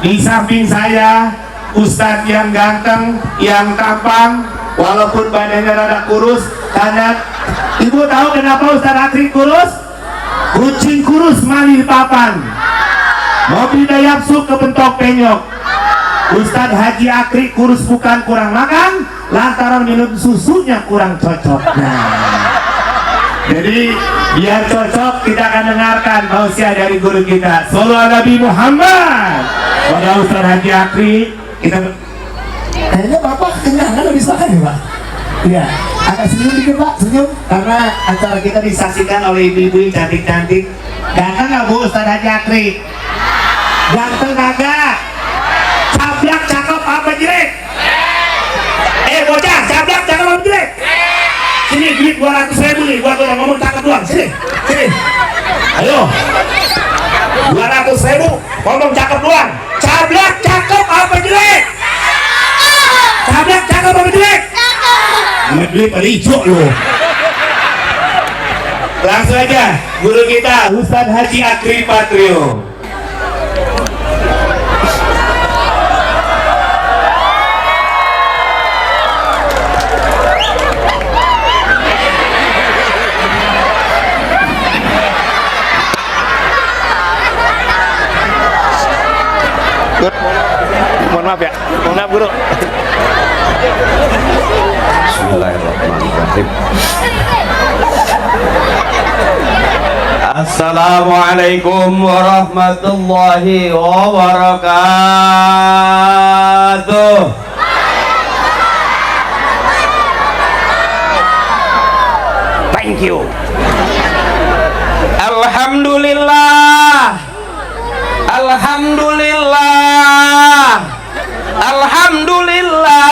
Di samping saya Ustadz yang ganteng, yang tampang, walaupun badannya rada kurus. Karena ibu tahu kenapa Ustadz Akri kurus? Kucing kurus mani papan, mobil dayapsu kebentok penyok. Ustadz Haji Akri kurus bukan kurang makan, lantaran minum susunya kurang cocok. Nah, jadi biar cocok kita akan dengarkan tausiah dari guru kita. Sallallahu Nabi Muhammad. Pada Ustadz Haji Akri kita kayaknya Bapak kenyangan habis makan ya Pak? Iya, agak senyum dikit Pak, senyum. Karena acara kita disaksikan oleh ibu-ibu cantik-cantik. Ganteng nggak Bu Ustadz Haji Akri? Ganteng kagak? Cablak cakep apa jelek? Bocah, cablak cakep apa jelek? Sini duit 200.000 nih buat orang ngomong cakep doang. Sini, sini. Ayo. 200.000 ngomong cakep doang. Cablak cakep apa jelek? Cablak cakep apa jelek? Duit pada hijau loh. Langsung aja guru kita Ustadz Haji Akri Patrio. Mohon maaf ya, mohon maaf guru. Bismillahirrahmanirrahim. Assalamualaikum warahmatullahi wabarakatuh. Thank you. Alhamdulillah. Alhamdulillah. Alhamdulillah.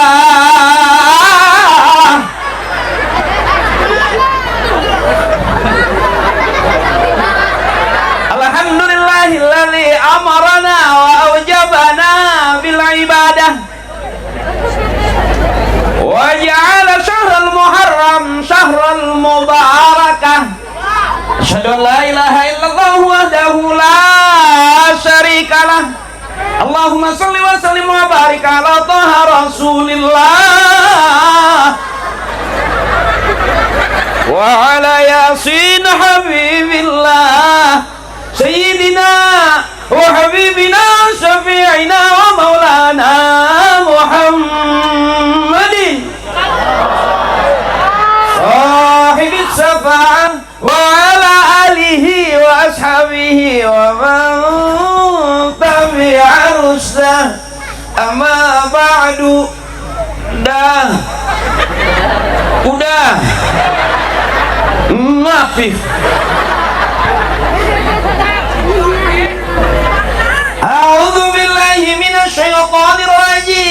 Alhamdulillahilladzi amarana wa awjabana bil ibadah wa ja'ala syahrul muharram syahrul mubarakah. Asyhadu an la ilaha illallah wahdahu la syarikalah. Allahumma shalli wa sallim wa barik ala taha rasulillah wa ala yasin habibillah sayyidina wa habibina syafi'ina wa maulana Muhammadin sahibis syafa'ah wa ala alihi wa ashabihi wa man tabi'a rusdah. Amma ba'du. Udah ngafif. A'udzu billahi minasy syaithanir rajim.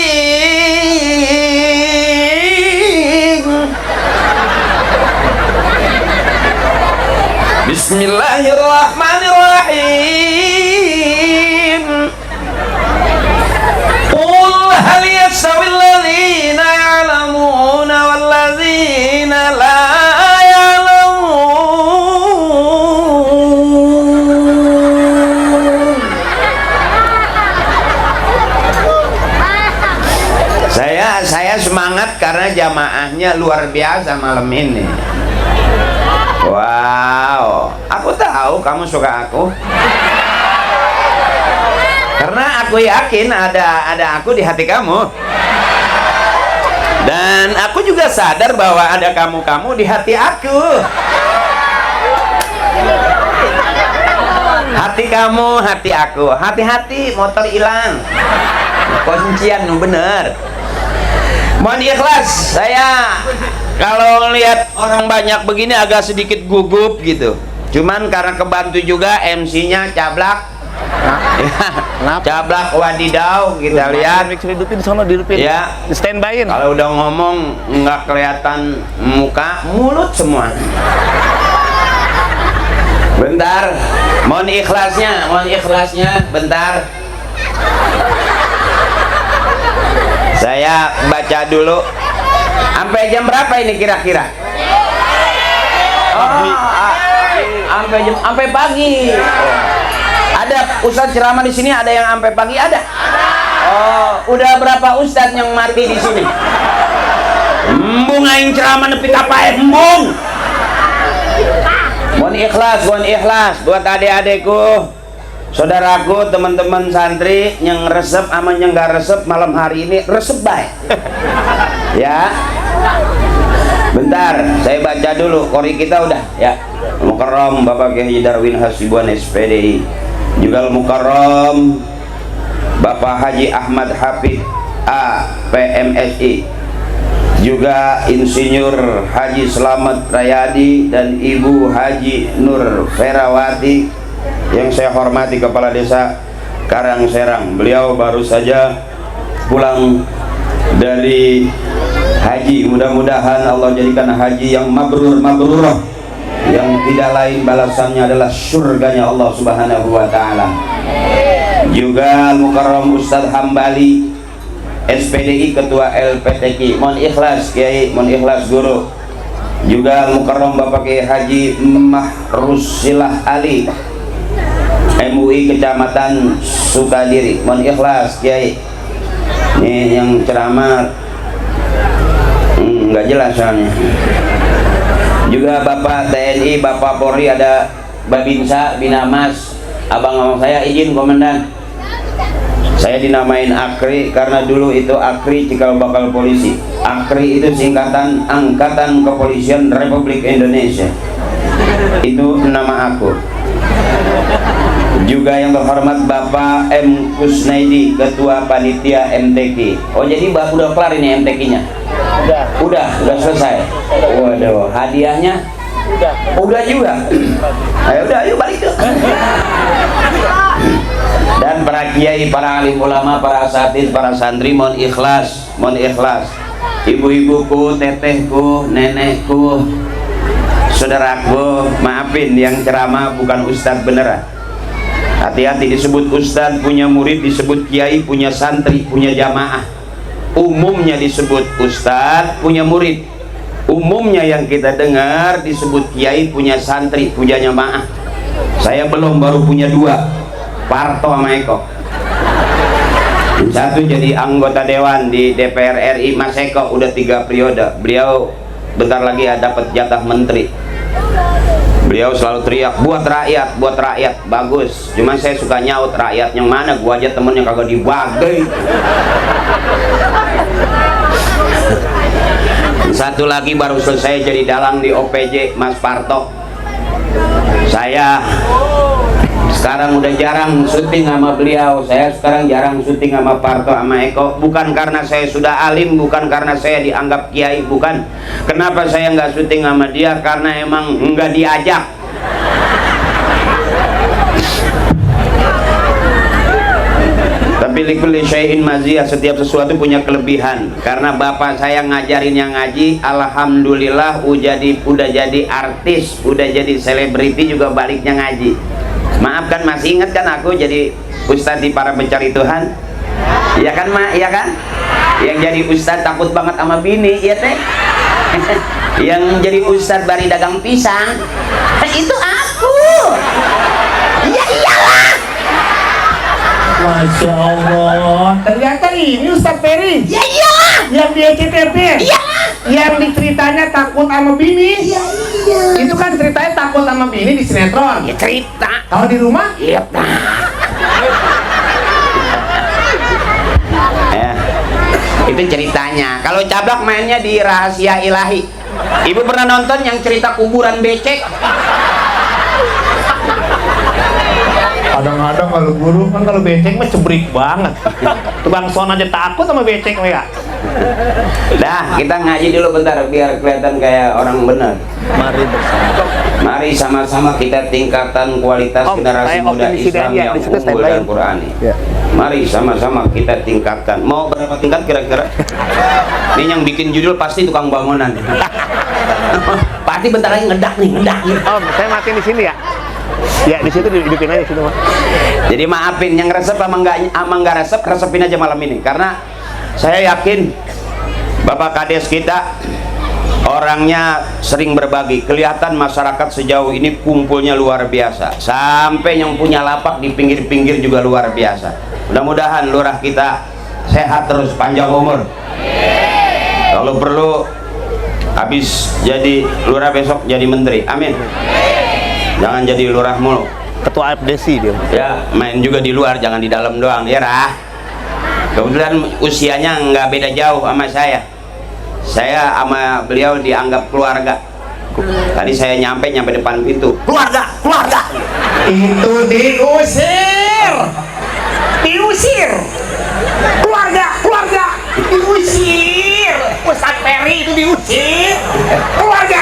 Bismillahirrahmanirrahim. Qul hal yastawil ladzina ya'lamuna wal ladzina la ya'lamun. Saya semangat karena jamaahnya luar biasa malam ini. Wow, aku tahu kamu suka aku. Karena aku yakin ada aku di hati kamu. Dan aku juga sadar bahwa ada kamu di hati aku. Hati kamu, hati aku. Hati-hati motor hilang. Kuncian bener. Mohon ikhlas, saya kalau lihat orang banyak begini agak sedikit gugup gitu. Cuman karena kebantu juga MC-nya cablak. Cablak wadidaw kita lihat. Hidupin sono dihidupin. Ya, di standby-in. Kalau udah ngomong nggak kelihatan muka, mulut semua. Bentar, mohon ikhlasnya, bentar. Saya baca dulu. Sampai jam berapa ini kira-kira? Sampai pagi. Ada Ustadz ceramah di sini, ada yang sampai pagi ada? Oh, udah berapa ustadz yang mati di sini? Embung aing ceramah nepi ka paeh embung. Mohon ikhlas buat adik-adikku, saudaraku, teman-teman santri yang resep sama yang gak resep malam hari ini resep baik. Ya. Bentar, saya baca dulu kori kita udah ya. Mukarram Bapak Kiai Darwin Hasibuan SPDI. Juga Mukarram Bapak Haji Ahmad Hafid A PMSI. Juga Insinyur Haji Slamet Rayadi dan Ibu Haji Nur Ferawati yang saya hormati, Kepala Desa Karangserang. Beliau baru saja pulang dari haji. Mudah-mudahan Allah jadikan haji yang mabrur, yang tidak lain balasannya adalah surganya Allah Subhanahu wa Ta'ala. Juga Mukarram Ustadz Hambali SPDI Ketua LPTQ, mohon ikhlas Kiai, mohon ikhlas Guru. Juga Mukarram Bapak Kiai Haji Mahrusilah Ali MUI Kecamatan Sukadiri, mohon ikhlas Kiai. Ini yang ceramah nggak jelas soalnya. Juga Bapak TNI, Bapak Polri, ada Babinsa, Binamas, abang-abang saya izin komandan. Saya dinamain Akri karena dulu itu Akri cikal bakal polisi. Akri itu singkatan Angkatan Kepolisian Republik Indonesia. Itu nama aku. Juga yang terhormat Bapak M. Kusnaidi, Ketua Panitia MTQ. Oh, jadi Bapak udah kelar ini MTQ-nya? Udah selesai. Waduh, hadiahnya? Udah juga. Ayo udah, yuk balik tuh. Dan para kiai, para alim ulama, para asatidz, para santri, mohon ikhlas. Ibu-ibuku, tetehku, nenekku, saudaraku, maafin yang ceramah bukan ustadz beneran. Hati-hati, disebut ustadz punya murid, disebut kiai punya santri, punya jamaah. Umumnya disebut ustadz punya murid, umumnya yang kita dengar disebut kiai punya santri, punya jamaah. Saya belum, baru punya 2, Parto sama Eko. Satu jadi anggota dewan di DPR RI, Mas Eko udah 3 periode. Beliau bentar lagi ya dapat jatah menteri. Beliau selalu teriak buat rakyat, bagus. Cuma saya suka nyaut, rakyat yang mana? Gua aja temennya kagak dibagi. Satu lagi baru selesai jadi dalang di OPJ, Mas Parto. Saya sekarang udah jarang syuting sama beliau. Saya sekarang jarang syuting sama Parto sama Eko. Bukan karena saya sudah alim, bukan karena saya dianggap kiai, bukan. Kenapa saya nggak syuting sama dia? Karena emang nggak diajak. Tapi likulli syai'in maziyah, setiap sesuatu punya kelebihan. Karena bapak saya ngajarin yang ngaji, alhamdulillah udah jadi artis, udah jadi selebriti juga baliknya ngaji. Maaf kan, masih ingat kan aku jadi ustadz di Para Pencari Tuhan? Iya kan Mak, iya kan? Yang jadi ustadz takut banget sama bini, iya teh? Yang jadi ustadz bari dagang pisang, itu aku. Iya iyalah. Masya Allah, ternyata ini Ustadz Ferry. Ya iya. Yang di SCTV. Iya. Yang diceritanya takut sama bini. Iya. Itu kan ceritanya takut sama bini di sinetron. Ya cerita. Kalau di rumah? Iya. Itu ceritanya. Kalau Cablak mainnya di Rahasia Ilahi. Ibu pernah nonton yang cerita kuburan becek? Kadang-kadang kalau guru kan kalau becek mah cebrik banget. Tukang son aja takut sama becek ya. Dah, kita ngaji dulu bentar biar kelihatan kayak orang benar. Mari sama-sama kita tingkatkan kualitas generasi muda Islam yang unggul dan Qurani. Mari sama-sama kita tingkatkan. Mau berapa tingkat kira-kira? Ini yang bikin judul pasti tukang bangunan. Pasti bentar lagi ngedak nih. Oh, saya mati di sini ya. Ya di situ dihidupin aja situ Mas. Jadi maafin yang resep sama nggak resepin aja malam ini, karena saya yakin Bapak Kades kita orangnya sering berbagi. Kelihatan masyarakat sejauh ini kumpulnya luar biasa, sampai yang punya lapak di pinggir-pinggir juga luar biasa. Mudah-mudahan lurah kita sehat terus, panjang umur. Kalau perlu habis jadi lurah besok jadi menteri, amin. Jangan jadi lurah mulu. Ketua FDC dia. Ya, main juga di luar, jangan di dalam doang ya, Rah. Kebetulan usianya nggak beda jauh sama saya. Saya sama beliau dianggap keluarga. Tadi saya nyampe depan pintu, keluarga Itu diusir. Keluarga diusir. Ustaz Ferry itu diusir. Keluarga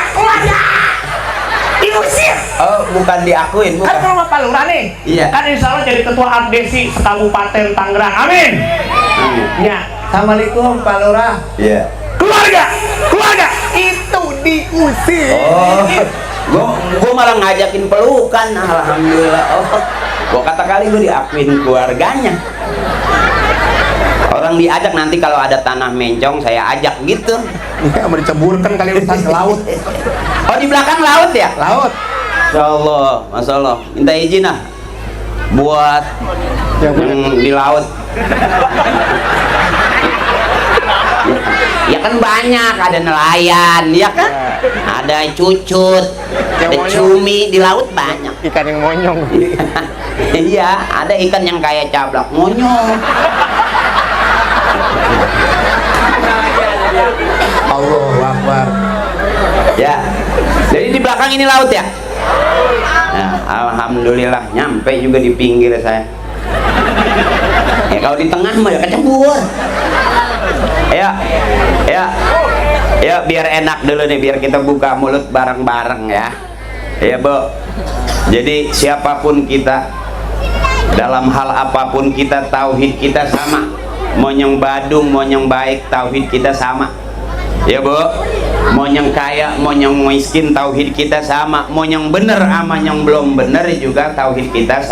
diusir. oh bukan diakuin, Kan bukan. kalau Pak Lurah nih, Iya. kan insya Allah jadi ketua ADSI Kabupaten Tangerang, amin. Ya, assalamualaikum Pak Lurah. Iya. Keluarga itu diusir. Oh, gua malah ngajakin pelukan, alhamdulillah. Gua kata kali gua diakuin keluarganya. Orang diajak, nanti kalau ada tanah mencong saya ajak gitu. Ya, mau diceburkan kali Ustaz ke laut. Oh, di belakang laut ya? Laut. Masya Allah, minta izin lah buat yang di laut. Ya kan banyak, ada nelayan, ya kan? Ada cucut, ada cumi, di laut banyak. Ikan yang monyong. Iya, ada ikan yang kayak cablak monyong. Allahu Akbar. Ya, jadi di belakang ini laut ya? Nah, alhamdulillah nyampe juga di pinggir saya. Ya kalau di tengah mah ya kecebur. Ya biar enak dulu nih, biar kita buka mulut bareng-bareng ya. Ya Bu. Jadi siapapun kita, dalam hal apapun kita, tauhid kita sama. Mau yang badung, mau yang baik, tauhid kita sama. Ya Bu. Mau yang kaya, mau yang miskin, tauhid kita sama. Mau yang bener sama yang belum bener juga tauhid kita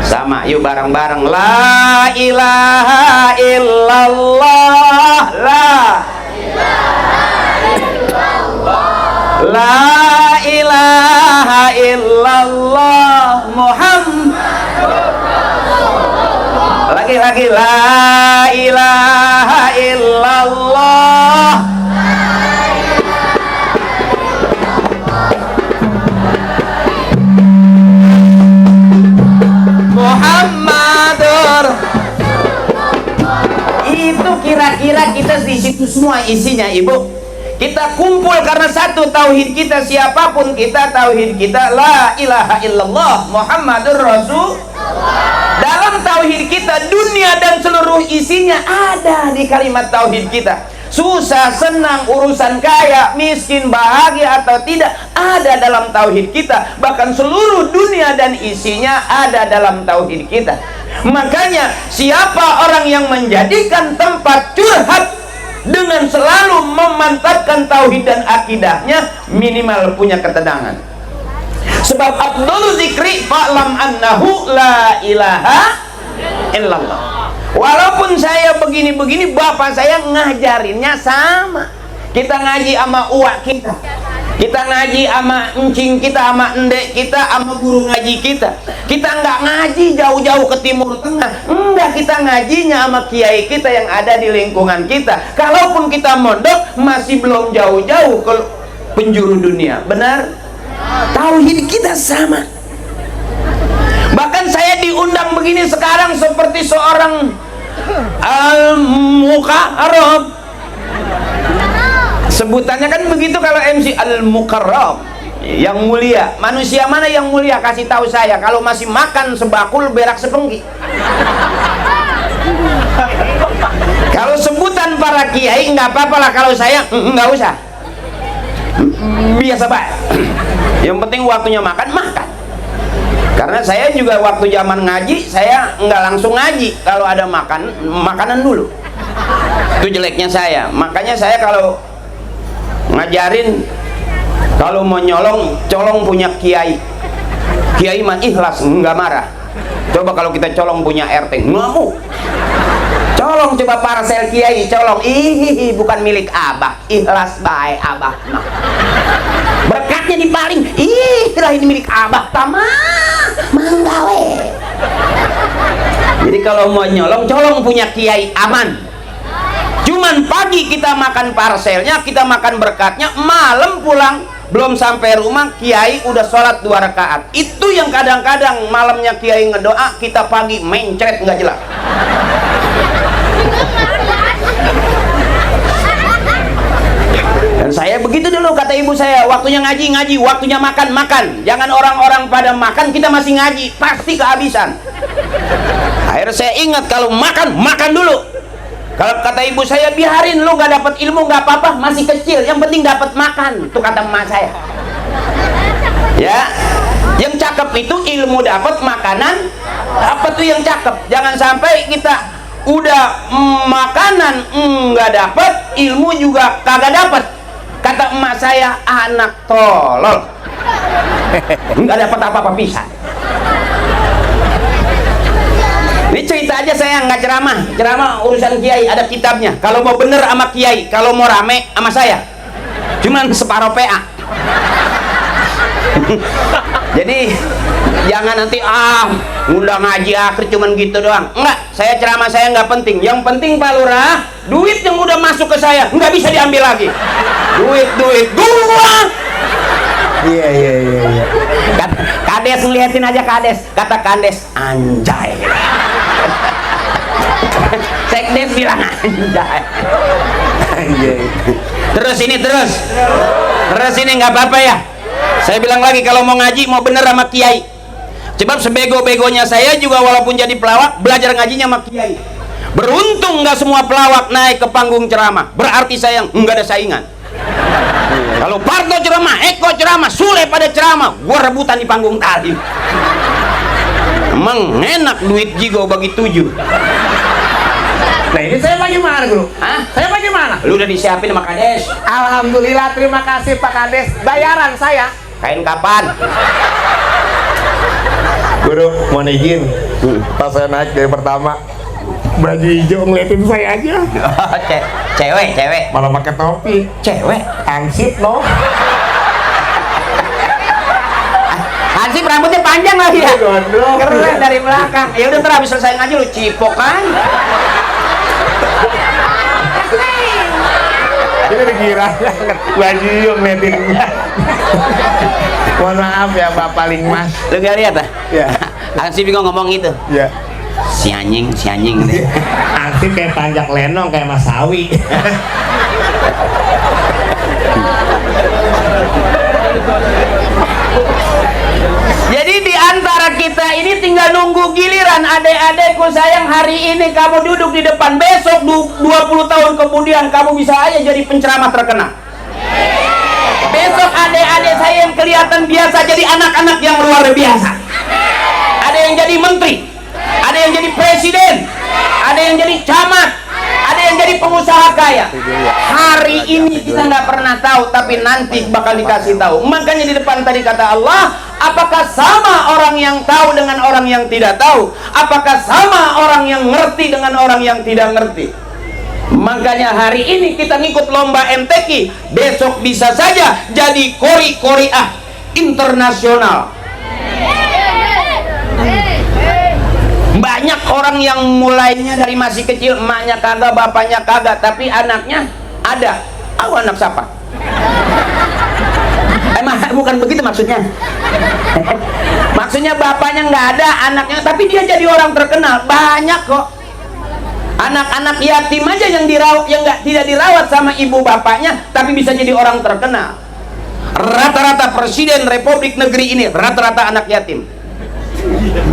sama. Yuk bareng-bareng. La ilaha illallah. La ilaha illallah Muhammad. Lagi la ilaha illallah. Muhammadur. Itu kira-kira kita di situ semua isinya, Ibu. Kita kumpul karena satu, tauhid kita, siapapun kita, tauhid kita la ilaha illallah Muhammadur Rasul. Dalam tauhid kita, dunia dan seluruh isinya ada di kalimat tauhid kita. Susah, senang, urusan kaya, miskin, bahagia atau tidak, ada dalam tauhid kita. Bahkan seluruh dunia dan isinya ada dalam tauhid kita. Makanya siapa orang yang menjadikan tempat curhat dengan selalu memantapkan tauhid dan akidahnya, minimal punya ketenangan. Sebab afdhalu dzikri fa'lam annahu la ilaha illallah. Walaupun saya begini-begini, bapak saya ngajarinnya sama. Kita ngaji sama uak kita ngaji sama encing kita, sama endek kita, sama guru ngaji kita. Kita nggak ngaji jauh-jauh ke Timur Tengah, enggak, kita ngajinya sama kiai kita yang ada di lingkungan kita. Kalaupun kita mondok, masih belum jauh-jauh ke penjuru dunia. Benar? Tauhid kita sama. Bahkan saya diundang begini sekarang seperti seorang al-mukarram. Sebutannya kan begitu kalau MC, al-mukarram, yang mulia. Manusia mana yang mulia? Kasih tahu saya. Kalau masih makan sebakul berak sepengki. Kalau sebutan para kiai nggak apa-apa lah, kalau saya nggak usah. Biasa baik. Yang penting waktunya makan. Karena saya juga waktu zaman ngaji, saya nggak langsung ngaji. Kalau ada makanan dulu. Itu jeleknya saya. Makanya saya kalau ngajarin, kalau mau colong punya kiai mah ikhlas, nggak marah. Coba kalau kita colong punya RT, mau colong, coba parcel kiai colong, bukan milik abah, ikhlas baik abah mah. Berkatnya dipaling, lah ini milik abah, tamah manggawe. Jadi kalau mau nyolong, colong punya kiai aman. Cuman pagi kita makan parselnya, kita makan berkatnya, malam pulang belum sampai rumah kiai udah sholat 2 rakaat. Itu yang kadang-kadang malamnya kiai ngedoa, kita pagi mencret nggak jelas. Dan saya begitu dulu, kata ibu saya, waktunya ngaji, waktunya makan. Jangan orang-orang pada makan, kita masih ngaji, pasti kehabisan. Akhirnya saya ingat, kalau makan dulu. Kalau kata ibu saya, biarin lu nggak dapat ilmu nggak apa-apa, masih kecil, yang penting dapat makan. Itu kata emak saya. Ya, yang cakep itu ilmu dapat, makanan apa tuh yang cakep. Jangan sampai kita udah makanan nggak dapat, ilmu juga kagak dapat. Kata emak saya, anak tolol, nggak dapat apa-apa bisa. Ini cerita aja, saya nggak ceramah urusan kiai, ada kitabnya. Kalau mau bener sama kiai, kalau mau rame sama saya, cuman separuh PA. Jadi jangan nanti udah ngaji akhir cuman gitu doang. Enggak, saya ceramah saya nggak penting. Yang penting Pak Lurah, duit yang udah masuk ke saya nggak bisa diambil lagi. Duit gua. Iya. Kades ngeliatin aja, kata Kades, anjay. Sekdes bilang anjay. Terus ini nggak apa-apa ya. Saya bilang lagi, kalau mau ngaji mau bener sama kiai. Sebab sebego-begonya saya juga walaupun jadi pelawak, belajar ngajinya sama kiai. Beruntung nggak semua pelawak naik ke panggung ceramah, berarti saya nggak ada saingan. Kalau Parto ceramah, Eko ceramah, Sule pada ceramah, gua rebutan di panggung tali. Emang enak duit jigo bagi 7. Nah ini saya bagaimana guru? Hah? Saya bagaimana? Lu udah disiapin sama Kades? Alhamdulillah, terima kasih Pak Kades. Bayaran saya. Kain kapan? Guru, mau izin. Pas saya naik dari pertama, baju hijau ngeliatin saya aja. Cewek. Malah pakai topi. Cewek. Ansip loh. Hansip rambutnya panjang lagi ya. Gondrong. Keren dari belakang. Ya udah, ntar habis selesai ngaji lu cipok kan. Ini dikira baju hijau ngeliatin. Mohon maaf ya Bapak Lingmas. Lu gak lihat ah? Ya. Hansip juga ngomong gitu. Ya. Si anjing. Ansip kayak panjak lenong, kayak Mas Sawi. Jadi di antara kita ini tinggal nunggu giliran. Adek-adekku sayang, hari ini kamu duduk di depan, besok 20 tahun kemudian kamu bisa aja jadi penceramah terkenal. Besok adik-adik saya yang kelihatan biasa jadi anak-anak yang luar biasa. Ada yang jadi menteri, ada yang jadi presiden, ada yang jadi camat, ada yang jadi pengusaha kaya. Hari ini kita nggak pernah tahu, tapi nanti bakal dikasih tahu. Makanya di depan tadi kata Allah, apakah sama orang yang tahu dengan orang yang tidak tahu? Apakah sama orang yang ngerti dengan orang yang tidak ngerti? Makanya hari ini kita ngikut lomba MTQ, besok bisa saja jadi Kori-Koriah internasional. Banyak orang yang mulainya dari masih kecil, emaknya kagak, bapaknya kagak, tapi anaknya ada. Anak siapa? Bukan begitu maksudnya. Maksudnya bapaknya nggak ada, anaknya, tapi dia jadi orang terkenal. Banyak kok. Anak-anak yatim aja yang tidak dirawat sama ibu bapaknya, tapi bisa jadi orang terkenal. Rata-rata presiden Republik Negeri ini rata-rata anak yatim.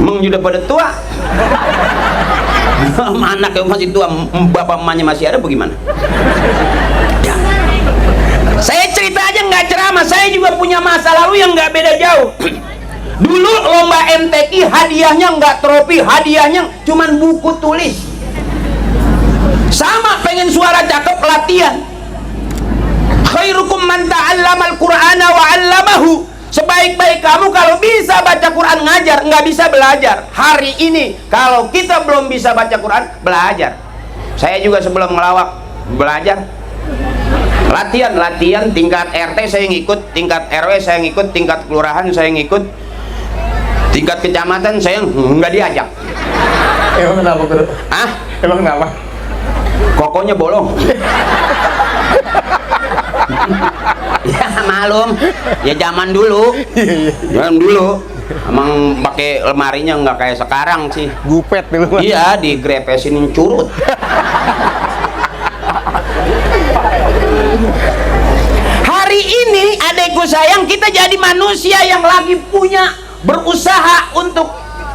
Emang sudah pada tua. Anak yang masih tua, bapak emaknya masih ada, bagaimana? Ya. Saya cerita aja nggak ceramah, saya juga punya masa lalu yang nggak beda jauh. Dulu lomba MTQ hadiahnya nggak trofi, hadiahnya cuman buku tulis. Sama pengen suara cakep, latihan. Khairukum man ta'allamal Qur'ana wa 'allamahu. Sebaik-baik kamu kalau bisa baca Quran, ngajar, nggak bisa belajar. Hari ini kalau kita belum bisa baca Quran, belajar. Saya juga sebelum ngelawak belajar. Latihan tingkat RT saya ngikut, tingkat RW saya ngikut, tingkat kelurahan saya ngikut, tingkat kecamatan saya nggak diajak. Emang kenapa guru? Ah, Emang kenapa? kokonya bolong. Ya malum, ya zaman dulu. Zaman dulu. Emang pakai lemarinya nggak kayak sekarang sih. Gupet dulu. Iya, digrepesin curut. Hari ini adekku sayang, kita jadi manusia yang lagi berusaha untuk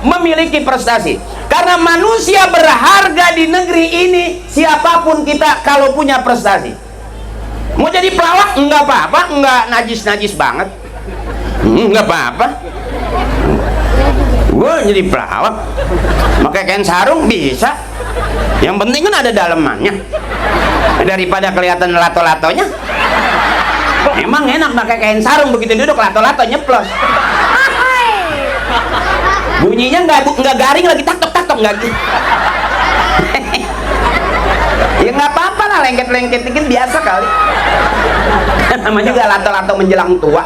memiliki prestasi. Karena manusia berharga di negeri ini, siapapun kita kalau punya prestasi. Mau jadi pelawak enggak apa-apa, enggak najis-najis banget. Enggak apa-apa. Gue jadi pelawak pakai kain sarung bisa, yang penting kan ada dalemannya daripada kelihatan lato-latonya. Emang enak pakai kain sarung, begitu duduk lato-lato nyeplos, bunyinya nggak garing lagi, taktok nggak gitu. Ya nggak apa-apa lah, lengket-lengket dikit biasa kali. Namanya juga lato-lato menjelang tua.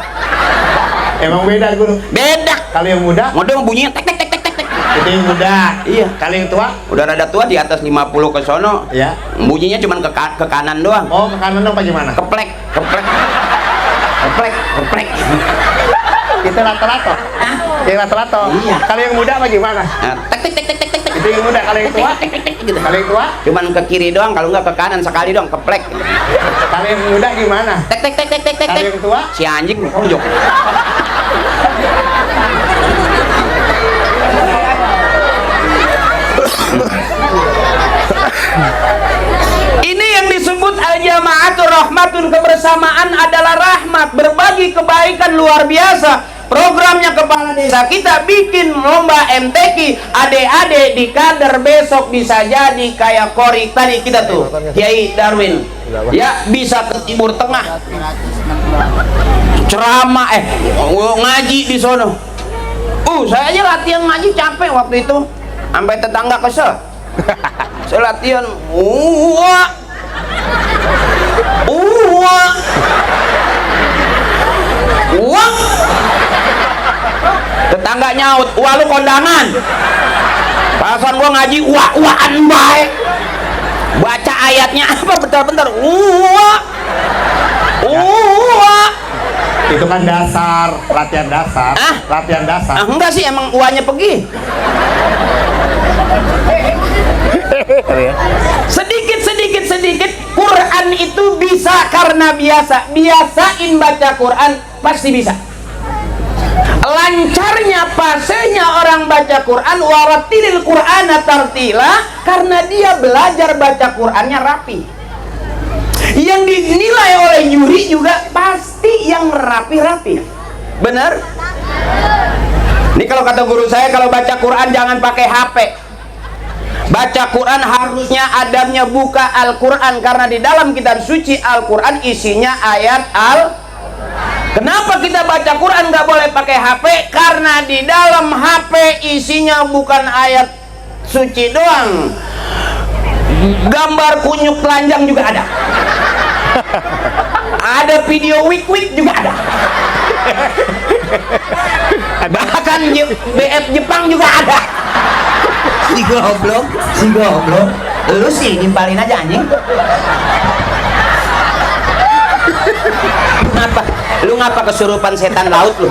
Emang beda guru. Beda. Kalau yang muda, Model bunyinya tek tek tek tek tek tek. itu yang muda. Iya. Kalau yang tua, Udah rada tua, di atas 50 ke sono. ya. Bunyinya cuman ke kanan doang. Oh, ke kanan dong, bagaimana? Keplek, keplek. Keplek, keplek. Itu lato-lato. Yang lato-lato. Iya. Kalau yang muda bagaimana? Nah, tek tek tek tek tek tek. Itu yang muda. Kalau yang tua, Tek tek tek gitu. kalau yang tua, Cuman ke kiri doang, kalau nggak ke kanan sekali doang, keplek. kalau yang muda gimana? Tek tek tek tek tek tek. Kalau yang tua, Si anjing pojok. Ini yang disebut al-jama'atul rahmatun, kebersamaan adalah rahmat, berbagi kebaikan luar biasa. Programnya kepala desa kita bikin lomba MTQ, adik-adik di kader besok bisa jadi kayak Kori tadi kita tuh, Kiai Darwin. Ya, bisa ke Timur Tengah. Ceramah ngaji di sono. Saya aja latihan ngaji capek waktu itu. Sampai tetangga kesel. Saya latihan tetangga nyaut, "Wah, lu kondangan." Pasan gua ngaji uaan baik. Baca ayatnya apa bentar-bentar. itu kan dasar, latihan dasar. Ah? Latihan dasar. Enggak sih, emang uanya pergi. Sedikit Quran itu bisa karena biasain baca Quran pasti bisa. Lancarnya pasenya orang baca Quran, waratilil Qur'ana tartila, karena dia belajar baca Qurannya rapi. Yang dinilai oleh juri juga pasti yang rapi-rapi. Bener? Ini kalau kata guru saya, kalau baca Quran jangan pakai HP. Baca Quran harusnya adabnya buka Al-Quran, karena di dalam kitab suci Al-Quran isinya ayat Kenapa kita baca Quran nggak boleh pakai HP? Karena di dalam HP isinya bukan ayat suci doang, gambar kunyuk telanjang juga ada. Ada video wik-wik juga ada. Bahkan BF Jepang juga ada. Si goblok. Lu sih nimpalin aja anjing. Lu ngapa kesurupan setan laut lu?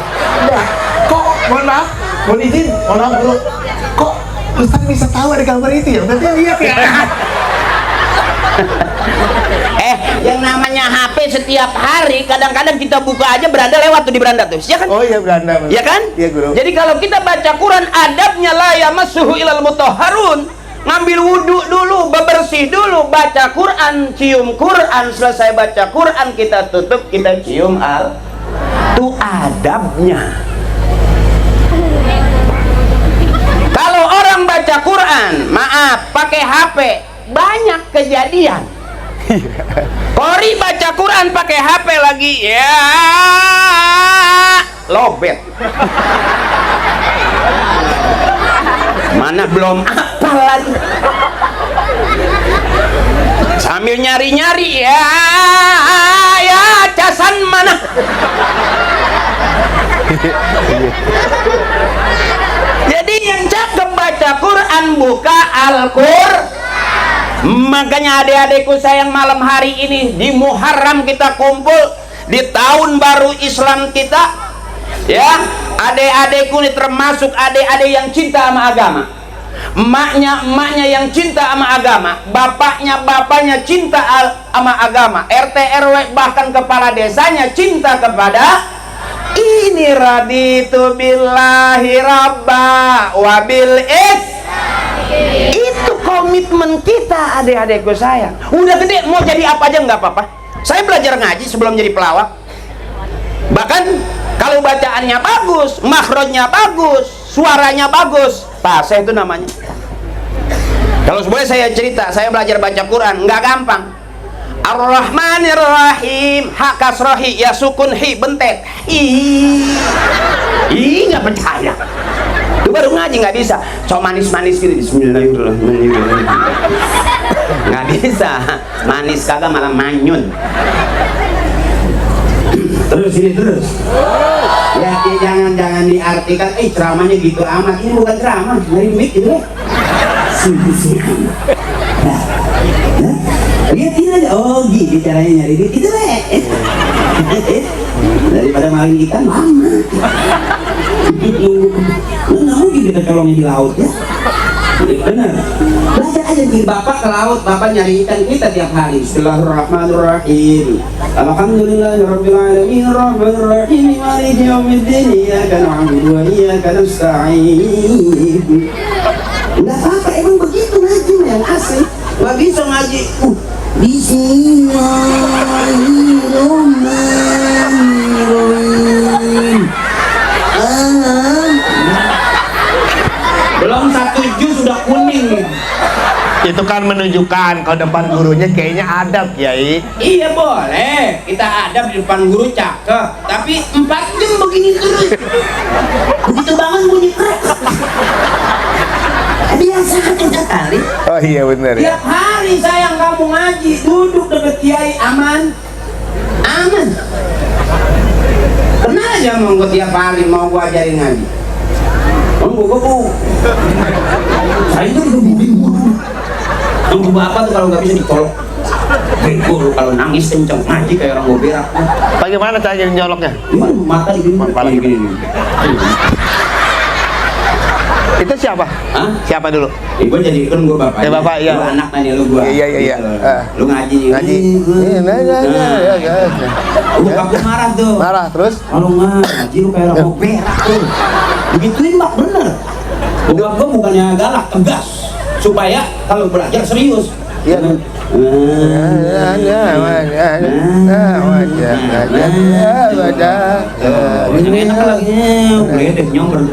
Kok, mohon maaf, mohon izin, mohon maaf bro. Kok Ustaz bisa tahu ada gambar itu ya? Berarti lihat ya. Yang namanya HP setiap hari kadang-kadang kita buka aja, beranda lewat tuh di beranda tuh, ya kan? Oh iya, beranda. Ya kan? Iya guru. Jadi kalau kita baca Quran, adabnya la yamassuhu ilal mutahharun. Ngambil wudhu dulu, bebersih dulu, baca Quran, cium Quran, selesai baca Quran kita tutup, kita cium itu adabnya. Kalau orang baca Quran, maaf, pakai HP, banyak kejadian. Kori baca Quran pakai HP lagi, ya lobet. Mana belum apa lagi, sambil nyari-nyari, ya casan mana. Jadi yang cakep baca Quran Silakan buka Al-Qur'an. Makanya adik-adikku sayang, malam hari ini di Muharram kita kumpul di tahun baru Islam kita, ya. Adik-adikku ini termasuk adik-adik yang cinta sama agama. Emaknya yang cinta sama agama, bapaknya cinta sama agama, RT RW bahkan kepala desanya cinta kepada ini. Raditu billahi rabba wabil itu komitmen kita adik-adikku sayang. Udah gede mau jadi apa aja nggak apa-apa. Saya belajar ngaji sebelum jadi pelawak. Bahkan kalau bacaannya bagus, makhrajnya bagus, suaranya bagus, fasih itu namanya. Kalau boleh saya cerita, saya belajar baca Quran nggak gampang. Ar-Rahmanir Rahim, hak kasrohi ya sukun hi bentek. Nggak percaya. Itu baru ngaji nggak bisa. Cok manis-manis gitu. Bismillahirrahmanirrahim. Nggak bisa. Manis kagak malah manyun. Terus ini terus. Ya jangan diartikan ceramahnya gitu amat. Ini bukan ceramah, dari mic gitu ya. Lihatin aja, oh gitu caranya nyari duit itu deh. Daripada maling ikan lama. Mana mungkin kita colongnya di laut ya? Benar. Belajar aja nih, bapak ke laut, bapak nyari ikan kita tiap hari. Bismillahirrahmanirrahim. Alhamdulillahirabbil alamin arrahmanir rahim maliki yaumiddin iyyaka na'budu wa iyyaka nasta'in. Enggak apa-apa, emang begitu ngaji yang asli. Enggak bisa ngaji. Bismillahirrahmanirrahim. Belum satu juz sudah kuning. Itu kan menunjukkan kalau depan gurunya kayaknya adab, Kiai. Iya boleh, kita adab di depan guru cakep. Tapi 4 jam begini terus. Begitu bangun bunyi krek. Biasa aja kali. Oh iya benar ya. Tiap hari sayang kamu ngaji, duduk deket Kiai aman. Kenal aja mau gua tiap hari mau gua ajarin ngaji. Bu. Saya itu dibully. Nunggu bapak tuh kalau nggak bisa dicolok. Bego kalau nangis kenceng ngaji kayak orang goberak. Bagaimana caranya nyoloknya? Mata di gini. Itu siapa? Hah? Siapa dulu? Ibu jadi kan gua bapak. Ya bapak iya. Lu anak nanya lu gua. Iya. Gitu. Lu ngaji. Gua aku marah tuh. Marah terus? Kalau ngaji lu kayak orang goberak tuh. Begituin mak bener. Gua bukannya galak, tegas supaya kalau belajar serius. Iya. Enak lagi. Udah nyomber.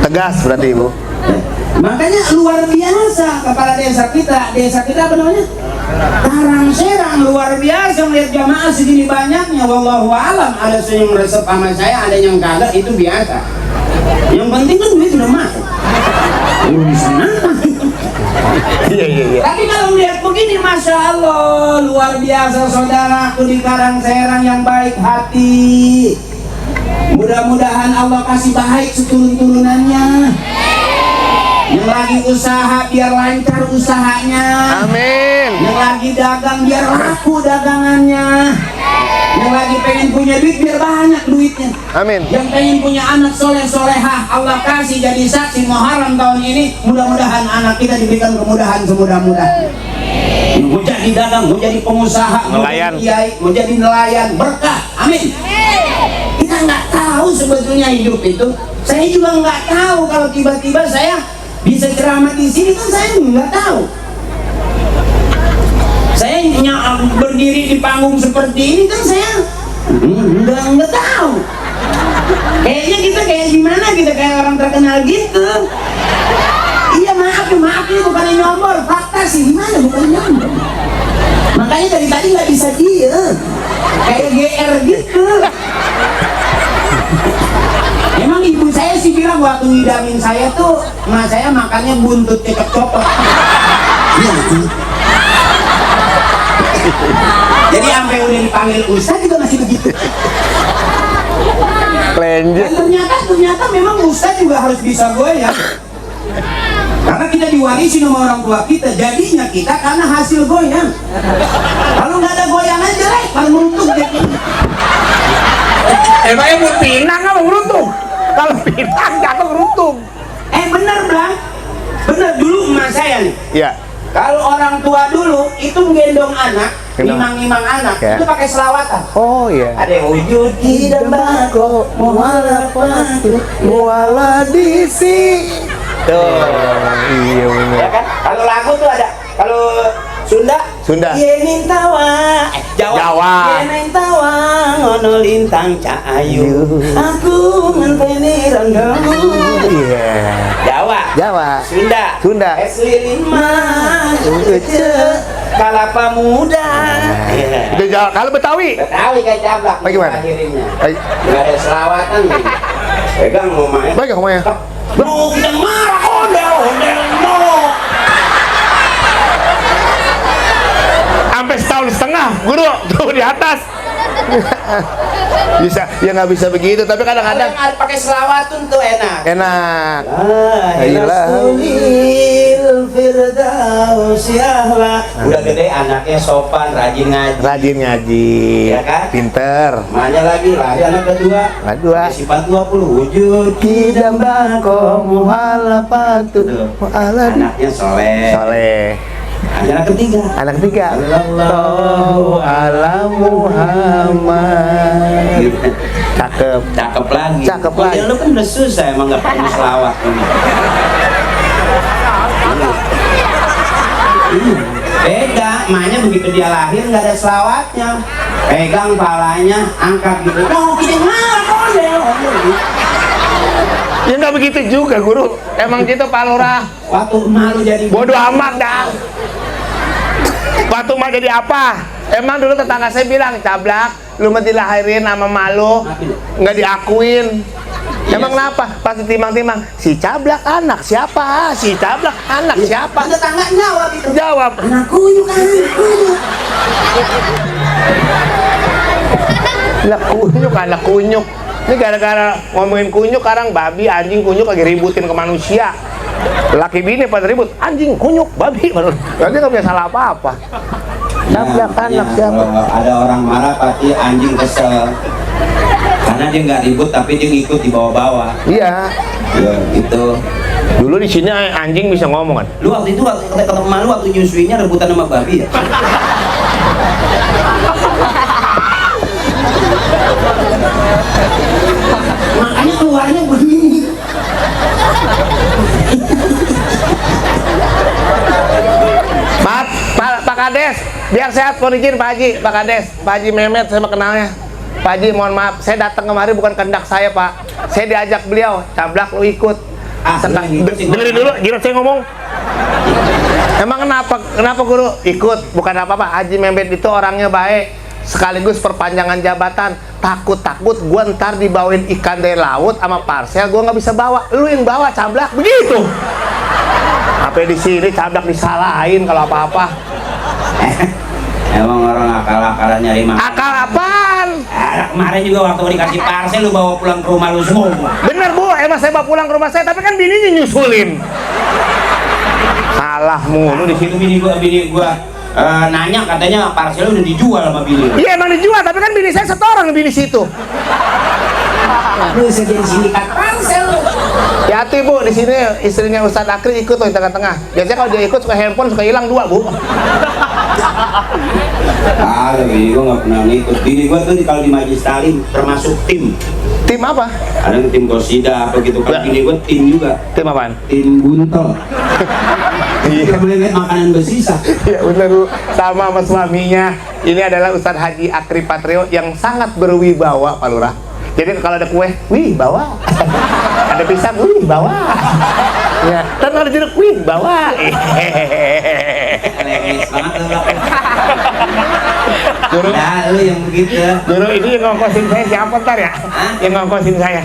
Tegas berarti Ibu. Makanya luar biasa kepala desa kita apa namanya? Karangserang, luar biasa melihat jamaah segini banyaknya. Wallahu alam, ada yang resep sama saya, ada yang kagak, itu biasa. Yang penting kan duit sudah masuk. Bisa nantang. Iya. Tapi kalau melihat begini, masya Allah, luar biasa saudaraku di Karangserang yang baik hati. Mudah-mudahan Allah kasih baik seturun-turunannya. Yang lagi usaha biar lancar usahanya. Amin. Yang lagi dagang biar laku dagangannya. Yang lagi pengen punya duit biar banyak duitnya. Amin. Yang pengen punya anak soleh solehah, Allah kasih jadi saksi Muharram tahun ini. Mudah-mudahan anak kita diberikan kemudahan semudah-mudahnya. Mau jadi dagang, mau jadi pengusaha, mau jadi kiai, mau jadi nelayan, berkah. Amin. Kita nggak tahu sebetulnya hidup itu. Saya juga nggak tahu kalau tiba-tiba saya bisa ceramah di sini, kan saya nggak tahu. Saya berdiri di panggung seperti ini kan saya nggak tahu. Kayaknya kita kayak gimana, kita kayak orang terkenal gitu. Iya maaf ini bukan nyomor, fakta sih gimana bukan nyomor. Makanya dari tadi nggak bisa diem, kayak GR gitu. Emang ibu saya sih bilang waktu ngidamin saya tuh, emak saya makannya buntut cecok copot. Iya sih. Jadi sampai udah dipanggil ustaz juga masih begitu. Lenjer. Ternyata memang Ustadz juga harus bisa goyang. Karena kita diwarisi sama orang tua kita, jadinya kita karena hasil goyang. Kalau nggak ada goyangan jelek, kalau runtuh jadi. Emangnya mau pinang apa beruntung? Kalau pinang jatuh beruntung. Bener Bang, bener dulu emak saya nih. Iya. Kalau orang tua dulu itu menggendong anak, Gendong. imang-imang anak, Ya. itu pakai selawatan. Oh iya. Ada yang wujud tidak bako, muala patu, Muala disi. tuh. Iya Ya benar. kan? Kalau lagu tuh ada. Kalau Sunda, Sunda. Yening tawa, Jawa. Jawa. Yening tawa, ngono lintang cahayu. Aku ngenteni rondong. Iya. Jawa. Jawa. Sunda. Sunda. Es lilin mah, kalapa muda. Itu Jawa. Kalau Betawi. Betawi kayak cablak. Bagaimana? Akhirnya. Ay- Nggak ada selawatan. Pegang mau main. Baik ngomongnya. Bro, kita marah ondel no. Sampai setahun setengah, guru tuh di atas. Bisa, ya nggak bisa begitu. Tapi Kalau kadang-kadang yang ada pakai selawatun tuh enak. enak. Udah gede anaknya sopan, rajin ngaji. Rajin ngaji, Ya kan? pinter. Emaknya lagi lahir anak kedua. Kedua. Sifat 20 wujud kidam bako muhalafatu. Anaknya soleh. Soleh. Anak ketiga. Anak ketiga. Sallallahu ala Muhammad. Cakep. Cakep lagi. Cakep Model lagi. lu kan udah susah emang gak perlu selawat ini. Beda, emaknya begitu dia lahir nggak ada selawatnya. Pegang palanya, angkat gitu. Oh, kita ngomel. Ya nggak begitu juga guru. Emang gitu Pak Lurah. Waktu malu jadi Bodoh amat dah. Waktu mah jadi apa? Emang dulu tetangga saya bilang, Cablak, lu mah dilahirin sama malu, nggak diakuin. Emang kenapa? Pas timang-timang, si Cablak anak siapa? Si Cablak anak siapa? Tetangga jawab itu. Jawab, Anak kunyuk, anak kunyuk. anak kunyuk. Ini gara-gara ngomongin kunyuk, sekarang babi, anjing, kunyuk lagi ributin ke manusia. Laki bini pada ribut, anjing, kunyuk, babi. Berarti nggak bisa salah apa-apa. Cablak anak siapa? Kalau ada orang marah pasti anjing kesel. Karena dia nggak ribut tapi dia ngikut di bawah-bawah. Iya. Ya, gitu. Dulu di sini anjing bisa ngomong kan? Lu waktu itu kata malu waktu nyusuinya rebutan sama babi ya? Makanya keluarnya begini. Pak Kades, biar sehat mohon izin Pak Haji, Pak Kades, Pak Haji Mehmet saya kenalnya. Pak Haji mohon maaf, saya datang kemari bukan kehendak saya Pak. Saya diajak beliau, Cablak lu ikut. Dengerin dulu, gila saya ngomong. Emang kenapa guru ikut? Bukan apa-apa, Haji Mehmet itu orangnya baik, sekaligus perpanjangan jabatan. Takut gue ntar dibawain ikan dari laut sama parcel, gue nggak bisa bawa. Lu yang bawa Cablak, begitu. Apa di sini Cablak disalahin kalau apa-apa. Emang orang akal-akalan nyari makan. Akal apaan? Kemarin juga waktu dikasih parcel lu bawa pulang ke rumah lu semua. Bener Bu, emang saya bawa pulang ke rumah saya, tapi kan bininya nyusulin. Salah mulu di Itu situ. bini gua nanya katanya parcel udah dijual sama bini. Iya emang dijual, tapi kan bini saya setoran bini situ. Lu jadi sindikat parcel lu. Hati Bu, di sini istrinya Ustadz Akri ikut tuh di tengah-tengah. Biasanya kalau dia ikut suka handphone suka hilang 2 Bu. Bini gua nggak pernah ngikut. Bini gua tuh kalau di Majelis Talim termasuk tim. Tim apa? Ada yang tim Gosida apa gitu. Kalau Ya. bini gua tim juga. Tim apaan? Tim Buntol. Iya. Tidak boleh lihat makanan bersisa. Ya bener Bu, sama suaminya. Ini adalah Ustadz Haji Akri Patrio yang sangat berwibawa Pak Lurah. Jadi kalau ada kue, wih bawa. Ada pisang, wih bawa. Ya, kan ada jeruk, wih bawa. Lemes banget lu. Guru, Nah, lu yang begitu. guru ini yang ngongkosin saya siapa ntar ya? Yang ngongkosin saya.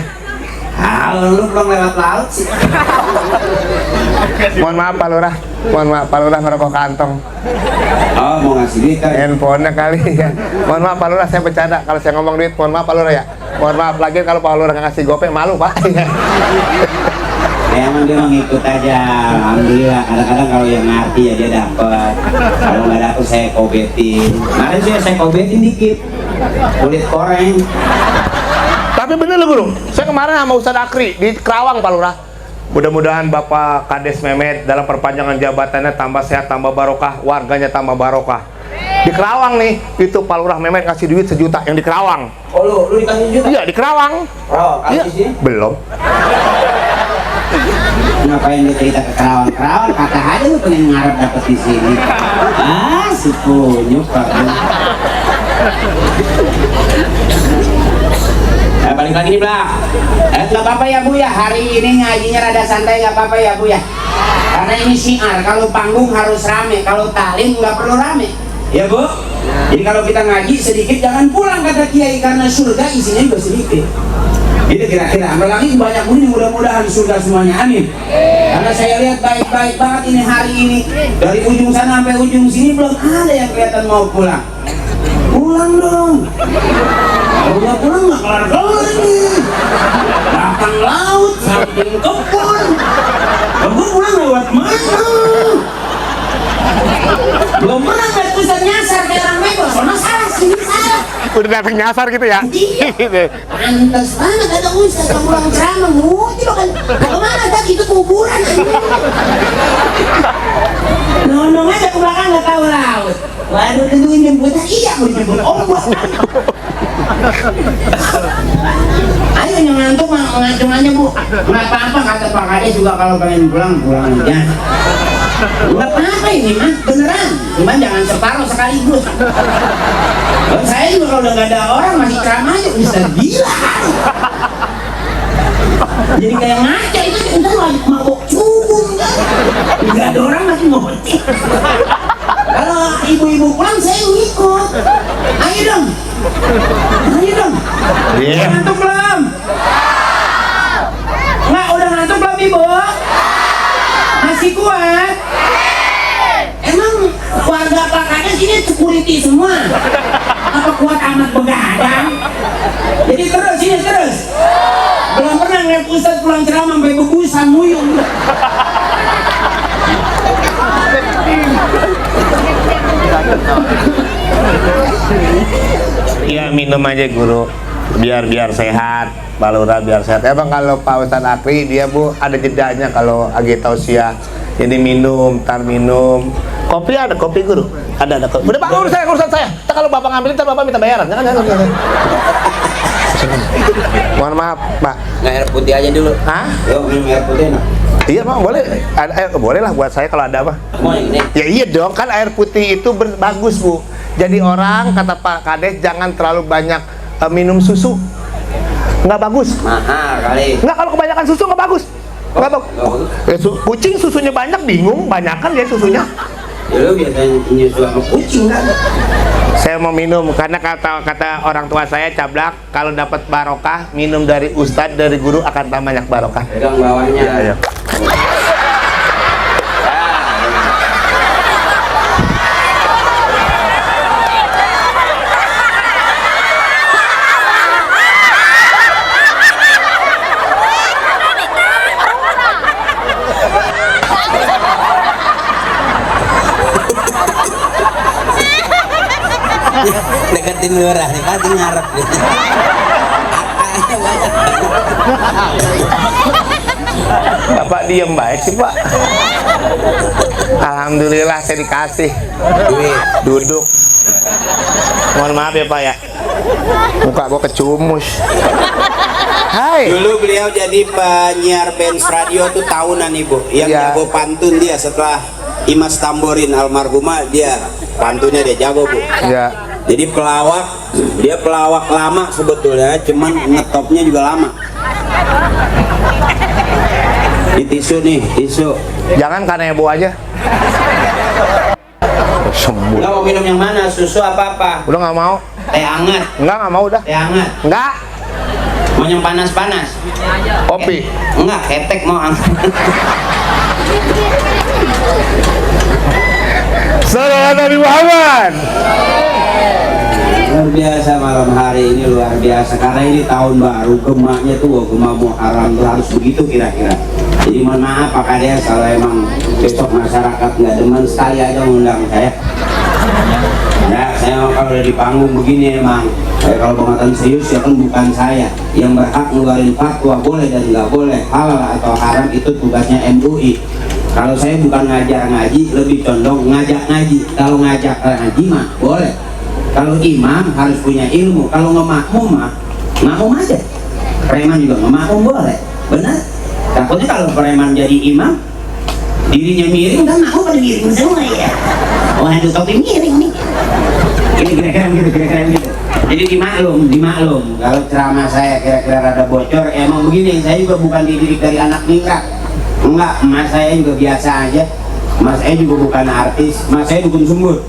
Lu belum lewat laut sih. Mohon maaf Pak Lurah, mohon maaf Pak Lurah ngerokok kantong. Oh, mau ngasih duit kan? Handphonenya kali ya. Mohon maaf Pak Lurah, saya bercanda. Kalau saya ngomong duit, mohon maaf Pak Lurah ya. Mohon maaf lagi kalau Pak Lurah nggak ngasih gope, malu Pak. Ya emang dia ngikut aja, alhamdulillah. Kadang-kadang kalau yang ngerti ya dia dapat. Kalau nggak dapet saya kobetin. Kemarin saya kobetin dikit, kulit koreng. Tapi bener loh Guru, saya kemarin sama Ustadz Akri di Kerawang Pak Lurah. Mudah-mudahan Bapak Kades Mehmet dalam perpanjangan jabatannya tambah sehat, tambah barokah, warganya tambah barokah. Di Kerawang nih, itu Pak Lurah Mehmet kasih duit 1 juta yang di Kerawang. Oh lu dikasih juga? Iya di Kerawang. Oh, Iya. kasih sih? Belum. Ngapain dia cerita ke Kerawang? Kerawang kata aja lu pengen ngarep dapet di sini. Ah, sepunyuk Pak. Balik lagi nih Blak. Nggak apa-apa ya Bu ya, hari ini ngajinya rada santai, nggak apa-apa ya Bu ya. Karena ini syiar, kalau panggung harus rame, kalau talim nggak perlu rame. Ya Bu? Jadi kalau kita ngaji sedikit jangan pulang kata Kiai, karena surga isinya juga sedikit. Itu kira-kira, apalagi banyak bunyi, mudah-mudahan surga semuanya, amin. Karena saya lihat baik-baik banget ini hari ini, dari ujung sana sampai ujung sini belum ada yang kelihatan mau pulang. Pulang dong. Kalau nggak pulang nggak kelar-kelar ini. Belakang laut, samping kebun. Kamu pulang lewat mana? Belum pernah nggak bisa nyasar kayak orang bego, soalnya salah sini salah. Udah datang nyasar gitu ya? Iya. Pantas banget ada ustaz yang pulang ceramah nguji lo kan. Kemana tadi itu kuburan? Nonong aja ke belakang nggak tahu laut. Waduh tentuin jemputan, iya mau jemput ombak. Ayo yang ngantuk ngancung aja Bu. Nggak apa-apa kata Pak Kades juga kalau pengen pulang aja. Nggak apa-apa ini mah beneran. Cuman jangan separuh sekaligus. Dan saya juga kalau udah nggak ada orang masih ceramah aja bisa gila. Jadi kayak ngaca itu entar lagi mabok cubung. Nggak ada orang masih ngoceh. Kalau ibu-ibu pulang saya ngikut. Ayo dong. Ayo dong. Iya. Ngantuk belum? Nggak, udah ngantuk belum Ibu? Masih kuat? Emang warga Pak Kades ini security semua? Apa kuat amat begadang? Jadi terus ini terus. Belum pernah ngeliat Ustadz pulang ceramah sampai bebusan muyung. Iya minum aja Guru, biar sehat, Pak Lurah biar sehat. Emang kalau Pak Ustadz Akri dia Bu ada jedanya kalau lagi tausiah. Jadi minum, tar minum. Kopi ada kopi Guru, ada kopi. Udah Pak urusan saya. Ntar kalau Bapak ngambilin, ntar Bapak minta bayaran. Jangan. Mohon maaf Pak. Nah, air putih aja dulu. Hah? Yuk minum air putih nak. Iya Pak boleh. Boleh lah buat saya kalau ada apa. Mau yang ini? Ya iya dong, kan air putih itu bagus Bu. Jadi orang kata Pak Kades jangan terlalu banyak minum susu. Nggak bagus. Mahal kali. Nggak, kalau kebanyakan susu nggak bagus. Nggak bagus. Kucing susunya banyak bingung, banyakan dia susunya. Ya lu biasanya nyusu sama kucing kan? Saya mau minum karena kata orang tua saya Cablak, kalau dapat barokah minum dari ustadz, dari guru akan tambah banyak barokah. Pegang bawahnya. Ya. Deketin lurah nih, pasti ngarep nih. Bapak diem baik sih Pak. Alhamdulillah saya dikasih duit duduk. Mohon maaf ya Pak ya, muka gua kecumus. Hai. Dulu beliau jadi penyiar Benz Radio tuh tahunan Ibu. Yang Ya. jago pantun dia setelah Imas Tamborin almarhumah, dia pantunnya dia jago Bu. Ya. Jadi dia pelawak lama sebetulnya, cuman ngetopnya juga lama. Di tisu nih, tisu. Jangan karena ibu aja. Sembuh. Nggak mau minum yang mana? Susu apa-apa? Udah nggak mau. Teh hangat? Nggak mau udah. Teh hangat? Nggak. Mau yang panas-panas? Kopi. Enggak, ketek mau hangat. Sallallahu Nabi Muhammad. biasa malam hari ini, luar biasa karena ini tahun baru, gemanya tuh gema Muharram tuh harus begitu kira-kira. Jadi mohon maaf Pak Kades kalau emang besok masyarakat nggak demen, sekali aja ngundang saya. Ya, saya kalau udah di panggung begini emang kalau pengetahuan serius ya kan bukan saya yang berhak ngeluarin fatwa boleh dan nggak boleh, halal atau haram itu tugasnya MUI. Kalau saya bukan ngajar ngaji, lebih condong ngajak ngaji. Kalau ngajak ngaji mah boleh. Kalau imam harus punya ilmu. Kalau ngemakmum mah makmum aja. Preman juga ngemakmum boleh, benar? Takutnya kalau preman jadi imam, dirinya miring kan makmum pada miring semua ya. Waduh, topi miring nih. Ini kira-kira gitu. Jadi dimaklum. Kalau ceramah saya kira-kira rada bocor, emang begini. Saya juga bukan dididik dari anak ningrat. Enggak, emas saya juga biasa aja. Emas saya juga bukan artis. Emas saya dukun sumur.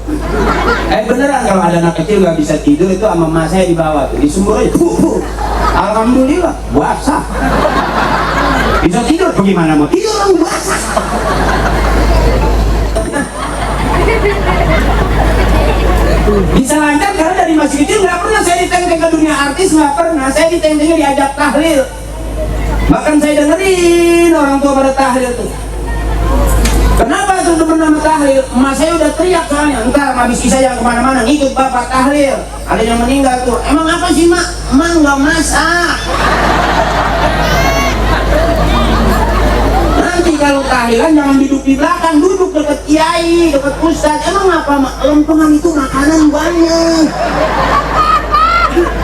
Beneran kalau ada anak kecil nggak bisa tidur itu sama emas saya dibawa tuh, disumur aja. Alhamdulillah, basah. Bisa tidur bagaimana mau tidur orang basah. Bisa lancar karena dari masih kecil nggak pernah saya ditenteng ke dunia artis, nggak pernah. Saya ditentengnya diajak tahlil. Bahkan saya dengerin orang tua pada tahlil tuh. Kenapa tuh bernama tahlil? Emak saya udah teriak soalnya, entar habis isya yang kemana-mana ngikut bapak tahlil. Ada yang meninggal tuh. Emang apa sih mak? Emak nggak masak. Nanti kalau tahlilan jangan duduk di belakang, duduk dekat kiai, dekat ustadz. Emang apa mak? Lempengan itu makanan banyak.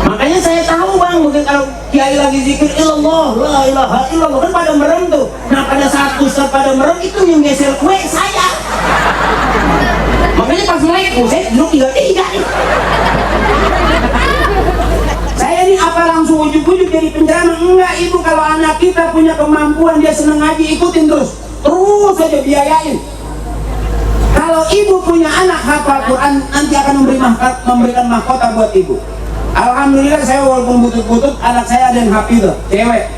Makanya saya tahu bang, mungkin kalau kiai lagi zikir illallah, la ilaha illallah kan pada merem tuh. Nah pada saat ustadz pada merem itu yang geser kue saya. Makanya pas melek, saya duduk tiga-tiga. Saya ini apa langsung ujuk-ujuk jadi penceramah? Enggak ibu, kalau anak kita punya kemampuan dia seneng ngaji, ikutin terus saja biayain. Kalau ibu punya anak hafal Quran, nanti akan memberikan mahkota buat ibu. Alhamdulillah saya walaupun butut-butut, anak saya ada yang hafidh, cewek.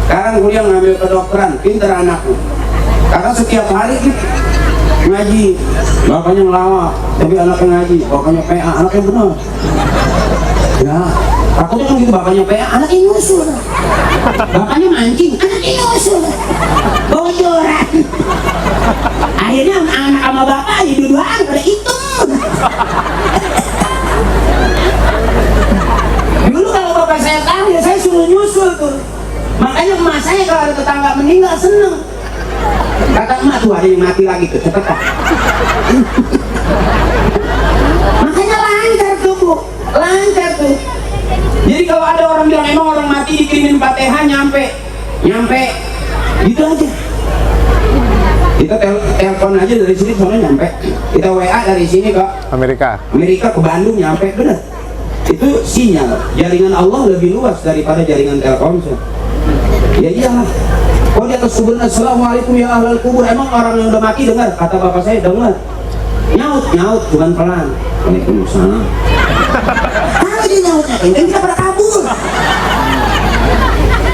Sekarang kuliah ngambil kedokteran, pinter anakku. Karena setiap hari gitu, ngaji, bapaknya ngelawak, tapi anaknya ngaji, bapaknya PA, anaknya benar. Ya, takutnya kan gitu, bapaknya PA, anaknya nyusul. Bapaknya mancing, anaknya nyusul. Bocoran. Akhirnya anak sama bapak dua-duaan pada hitung. Dulu kalau bapak saya tahlil, saya suruh nyusul tuh. Makanya emak saya kalau ada tetangga meninggal seneng. Kata emak tuh ada yang mati lagi tuh, cepetan. Makanya lancar tuh bu, lancar tuh. Jadi kalau ada orang bilang emang orang mati dikirimin Fatihah nyampe, gitu aja. Kita telepon aja dari sini soalnya nyampe. Kita WA dari sini ke Amerika ke Bandung nyampe, bener. Itu sinyal jaringan Allah lebih luas daripada jaringan Telkomsel. Ya iyalah. Oh di atas kubur, assalamualaikum ya ahlal kubur. Emang orang yang udah mati dengar? Kata bapak saya dengar. Nyaut bukan pelan. Waalaikumsalam. Kalau dia nyautnya kenceng kita pada kabur.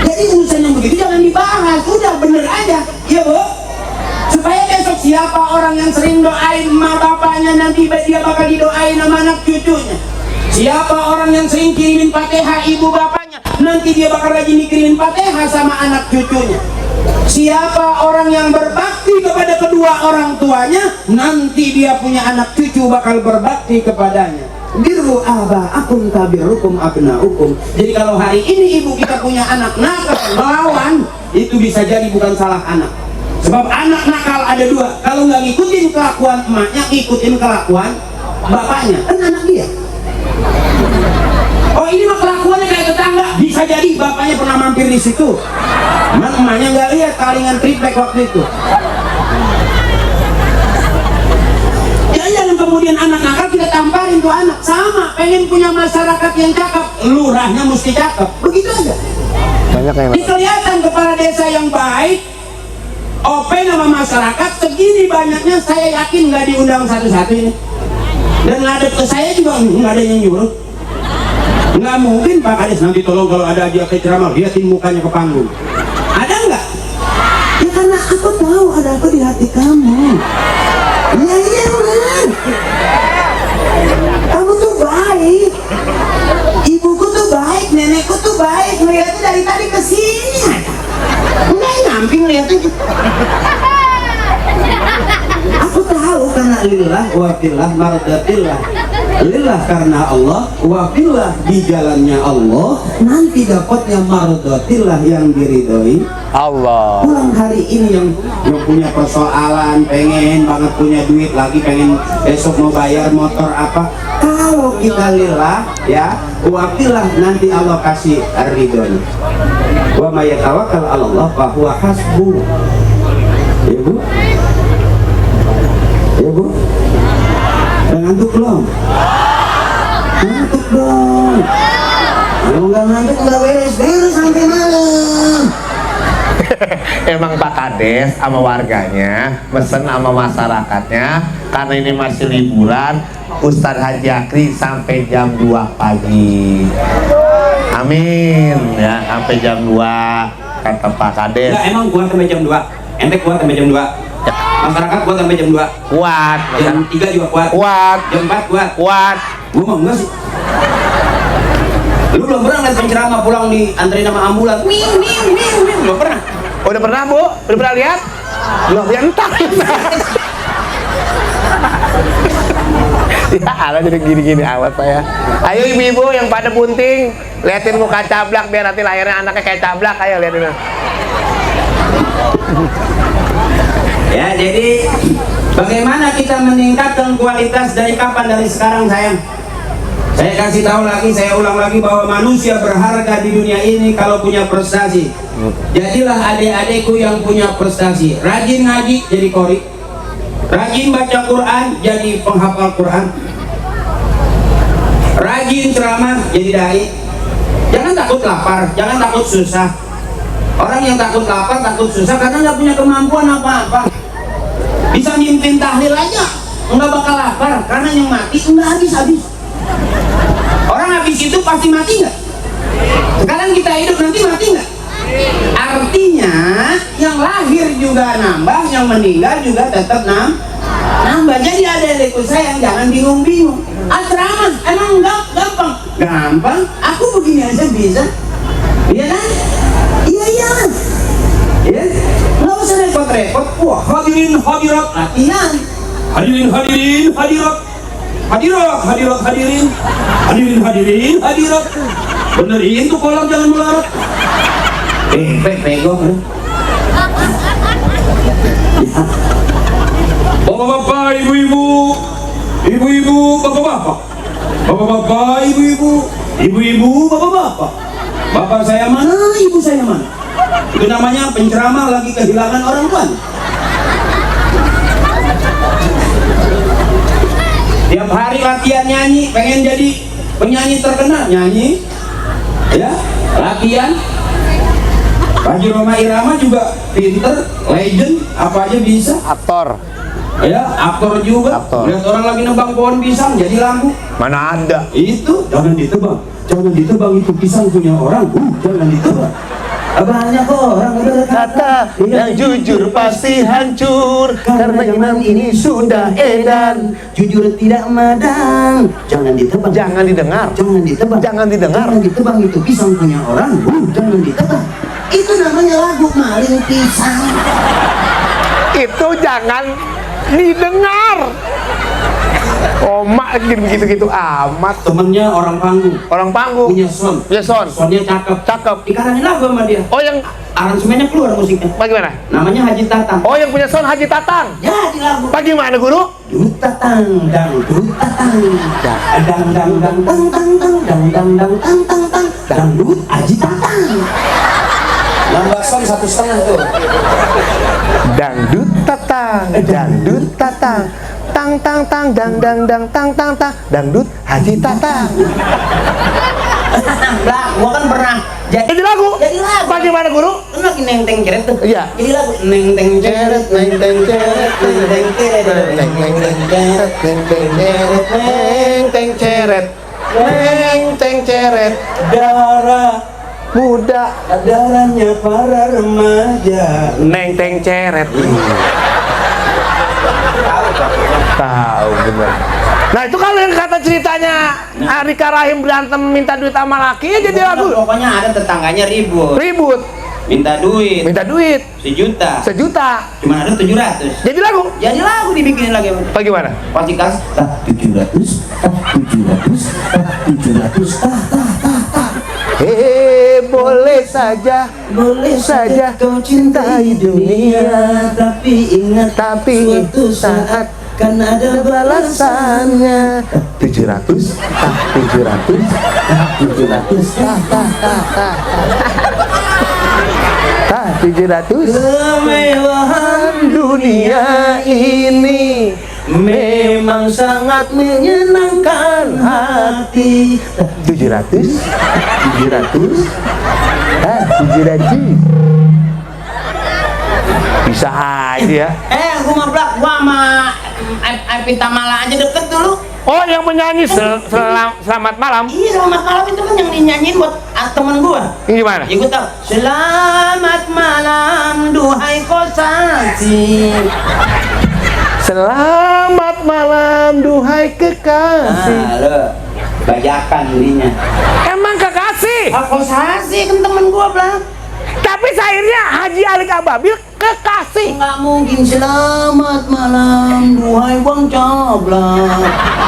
Jadi urusan yang begitu jangan dibahas. Udah bener aja, ya bu. Supaya besok siapa orang yang sering doain emak bapaknya, nanti dia bakal didoain sama anak cucunya. Siapa orang yang sering kirimin Fatihah ibu bapaknya, nanti dia bakal rajin dikirimin Fatihah sama anak cucunya. Siapa orang yang berbakti kepada kedua orang tuanya, nanti dia punya anak cucu bakal berbakti kepadanya. Birru aba'akum tabirukum abna'ukum. Jadi kalau hari ini ibu kita punya anak nakal melawan, itu bisa jadi bukan salah anak. Sebab anak nakal ada dua. Kalau nggak ngikutin kelakuan emaknya, ngikutin kelakuan bapaknya, kan anak dia. Oh ini mah kelakuannya kayak tetangga, bisa jadi bapaknya pernah mampir di situ. Emaknya nggak lihat kalingan triplek waktu itu. Jangan kemudian anak nakal kita tamparin tuh anak. Sama, pengen punya masyarakat yang cakep, lurahnya mesti cakep. Begitu aja. banyak yang Kelihatan kepala desa yang baik, open sama masyarakat, segini banyaknya saya yakin nggak diundang satu-satu ini. Dan ngadep ke saya juga nggak ada yang nyuruh. Nggak mungkin Pak Kades nanti tolong kalau ada aja ke ceramah liatin mukanya ke panggung. Ada nggak? Ya karena aku tahu ada apa di hati kamu. Ya iya benar. Kamu tuh baik. dia tuh dari tadi ke sini aja. Enggak nyamping lihatnya. Aku tahu karena lillah wa fillah mardatillah. Lillah karena Allah, wa fillah di jalannya Allah, nanti dapatnya mardatillah yang diridhoi Allah. pulang hari ini yang punya persoalan, pengen banget punya duit lagi, pengen besok mau bayar motor apa, kalau kita lillah ya wakilah, nanti Allah kasih ridhonya. Wa may yatawakkal 'ala Allah fa huwa hasbuh. Ya Bu? Ya Bu? Udah ngantuk belum? Ngantuk dong. Kalau nggak ngantuk nggak beres-beres sampai malam. Emang Pak Kades sama warganya mesen sama masyarakatnya karena ini masih liburan, Ustadz Haji Akri sampai jam 2 pagi. Amin ya, sampai jam 2 kata Pak Kades. Enggak, emang kuat sampai jam 2. Ente kuat sampai jam 2. Masyarakat kuat sampai jam 2. Kuat, Jam 3 juga kuat. kuat, Jam 4 kuat. kuat. Gua mah enggak sih. Lu belum pernah lihat penceramah pulang di anterin sama ambulan. Wing. Belum pernah. Udah pernah Bu? Udah pernah lihat? Belum, ya entar. Ya Allah, jadi gini-gini amat saya. Ayo ibu-ibu yang pada bunting, liatin muka cablak biar nanti lahirnya anaknya kayak cablak. Ayo liatin. Ya, jadi bagaimana kita meningkatkan kualitas dari kapan, dari sekarang sayang? Saya kasih tahu lagi, saya ulang lagi bahwa manusia berharga di dunia ini kalau punya prestasi. Jadilah adik-adikku yang punya prestasi. Rajin ngaji jadi qori. Rajin baca Quran jadi penghafal Quran. Rajin ceramah jadi dai. Jangan takut lapar, jangan takut susah. Orang yang takut lapar, takut susah karena nggak punya kemampuan apa-apa. Bisa mimpin tahlil aja nggak bakal lapar karena yang mati nggak habis-habis. Orang habis itu pasti mati nggak? Sekarang kita hidup nanti mati nggak? Artinya yang lahir juga nambah, yang meninggal juga tetap nambah. Jadi adik-adikku sayang, jangan bingung-bingung. Asrama emang gampang? Gampang. Aku begini aja bisa. Iya kan? Iya. Ya, nggak usah repot-repot. Wah, hadirin hadirat latihan. Hadirin hadirat. Hadirin hadirat. Benerin tuh kolam, jangan melarat. Pegong. Bapak-bapak, ibu-ibu, bapak-bapak. Bapak-bapak, ibu-ibu, bapak-bapak. Bapak saya mana, ibu saya mana? Itu namanya penceramah lagi kehilangan orang tua. Tiap hari latihan nyanyi, pengen jadi penyanyi terkenal, nyanyi, ya, latihan. Haji Roma Irama juga pinter, legend, apa aja bisa. Aktor. Ya, aktor juga. Aktor. Lihat orang lagi nebang pohon pisang jadi lagu. Mana ada? Itu jangan ditebang itu pisang punya orang. Jangan ditebang. Banyak orang berkata Yang jujur pasti hancur karena zaman ini sudah edan. jujur tidak madang. Jangan ditebang. Jangan didengar. Jangan ditebang. Jangan didengar. Jangan ditebang itu pisang punya orang. Jangan ditebang. Itu namanya lagu maling pisang. Itu jangan didengar. Omak gitu-gitu amat. Temennya orang panggung. Orang panggung. Punya son. Punya son. Sonnya cakep. Cakep. Dikarangin lagu sama dia. Oh yang Aransemennya keluar musiknya. bagaimana? Namanya Haji Tatang. Oh yang punya son Haji Tatang. Jadi lagu. Bagaimana guru? Dut tatang dang dut tatang dang dang dang tang tang tang dang dang dang tang tang tang dangdut Haji Tatang. Nambah son 1,5 tuh. Dangdut tatang, dangdut tatang, tang tang tang dang dang dang tang tang tang, dangdut Haji Tatang. Lah, gua kan pernah Jadi lagu. Jadi lagu. Bagaimana guru? kan lagi neng teng ceret tuh. Iya. Jadi lagu neng teng ceret neng teng ceret neng teng ceret neng teng ceret Teng teng ceret, neng teng ceret, neng teng ceret, darah muda, darahnya para remaja. neng teng ceret. Tahu bener. Nah itu kalau yang kata ceritanya Rika Rahim berantem minta duit sama lakinya jadi lagu. Pokoknya ada tetangganya ribut. Ribut. Minta duit. Minta duit. Sejuta. Sejuta. Cuma ada 700. Jadi lagu. Jadi lagu dibikinin lagi. Bagaimana? Pasti kasih 700. Boleh saja kau cintai dunia, tapi ingat suatu saat kan ada balasannya. 700. 700. Kemewahan dunia ini memang sangat menyenangkan hati. 700. 700. Bisa aja ya. Gua sama Epita Mala aja deket dulu. Oh, yang penyanyi Selamat Malam. Iya, Selamat Malam itu kan yang dinyanyiin buat temen gua. Ini gimana? Ya gua tau. Selamat malam duhai kekasih. Selamat malam duhai kekasih. Lo bajakan dirinya. Emang kekasih? Kekasih kan temen gua bilang. Tapi syairnya Haji Ali Kababil kekasih. Nggak mungkin selamat malam duhai bang coblak.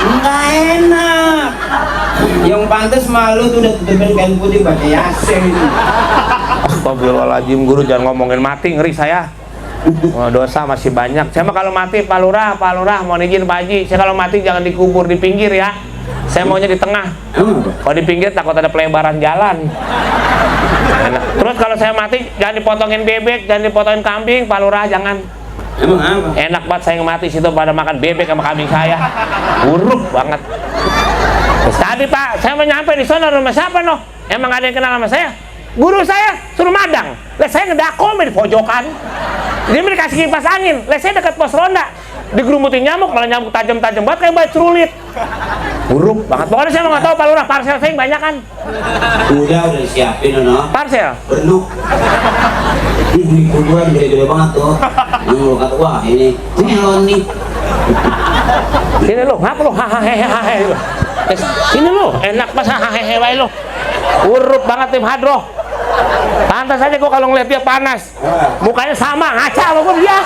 Nggak enak. Yang pantas malu tuh udah tutupin kain putih baca Yasin. Astagfirullahaladzim, guru jangan ngomongin mati, ngeri saya. Oh, dosa masih banyak. Saya mah kalau mati Pak Lurah, mohon izin Pak Haji, saya kalau mati jangan dikubur di pinggir ya. Saya maunya di tengah. Kalau di pinggir takut ada pelebaran jalan. Enak. Terus kalau saya mati jangan dipotongin bebek, jangan dipotongin kambing, Pak Lurah jangan. Emang apa? Enak banget saya mati situ pada makan bebek sama kambing saya. Buruk banget. Terus tadi Pak, saya mau nyampe di sana rumah siapa noh? Emang ada yang kenal sama saya? Guru saya suruh madang. Lah saya ngedakom di pojokan. Dia dikasih kipas angin. Lah saya dekat pos ronda. Digerumutin nyamuk, malah nyamuk tajam-tajam banget kayak batu cerulit. Buruk banget. Pokoknya saya nggak tahu Pak Lurah, parsel saya banyak kan. Udah disiapin no. Parcel. Penuh. Ini kuburan gede-gede banget tuh. Yang lu kata wah ini melon nih. Sini lo, ngapa lo? Hahaha. Sini lo, enak pas hahaha wae lo. Urup banget tim hadroh. Pantas aja gua kalau ngeliat dia panas. Mukanya sama, ngaca sama gua dia.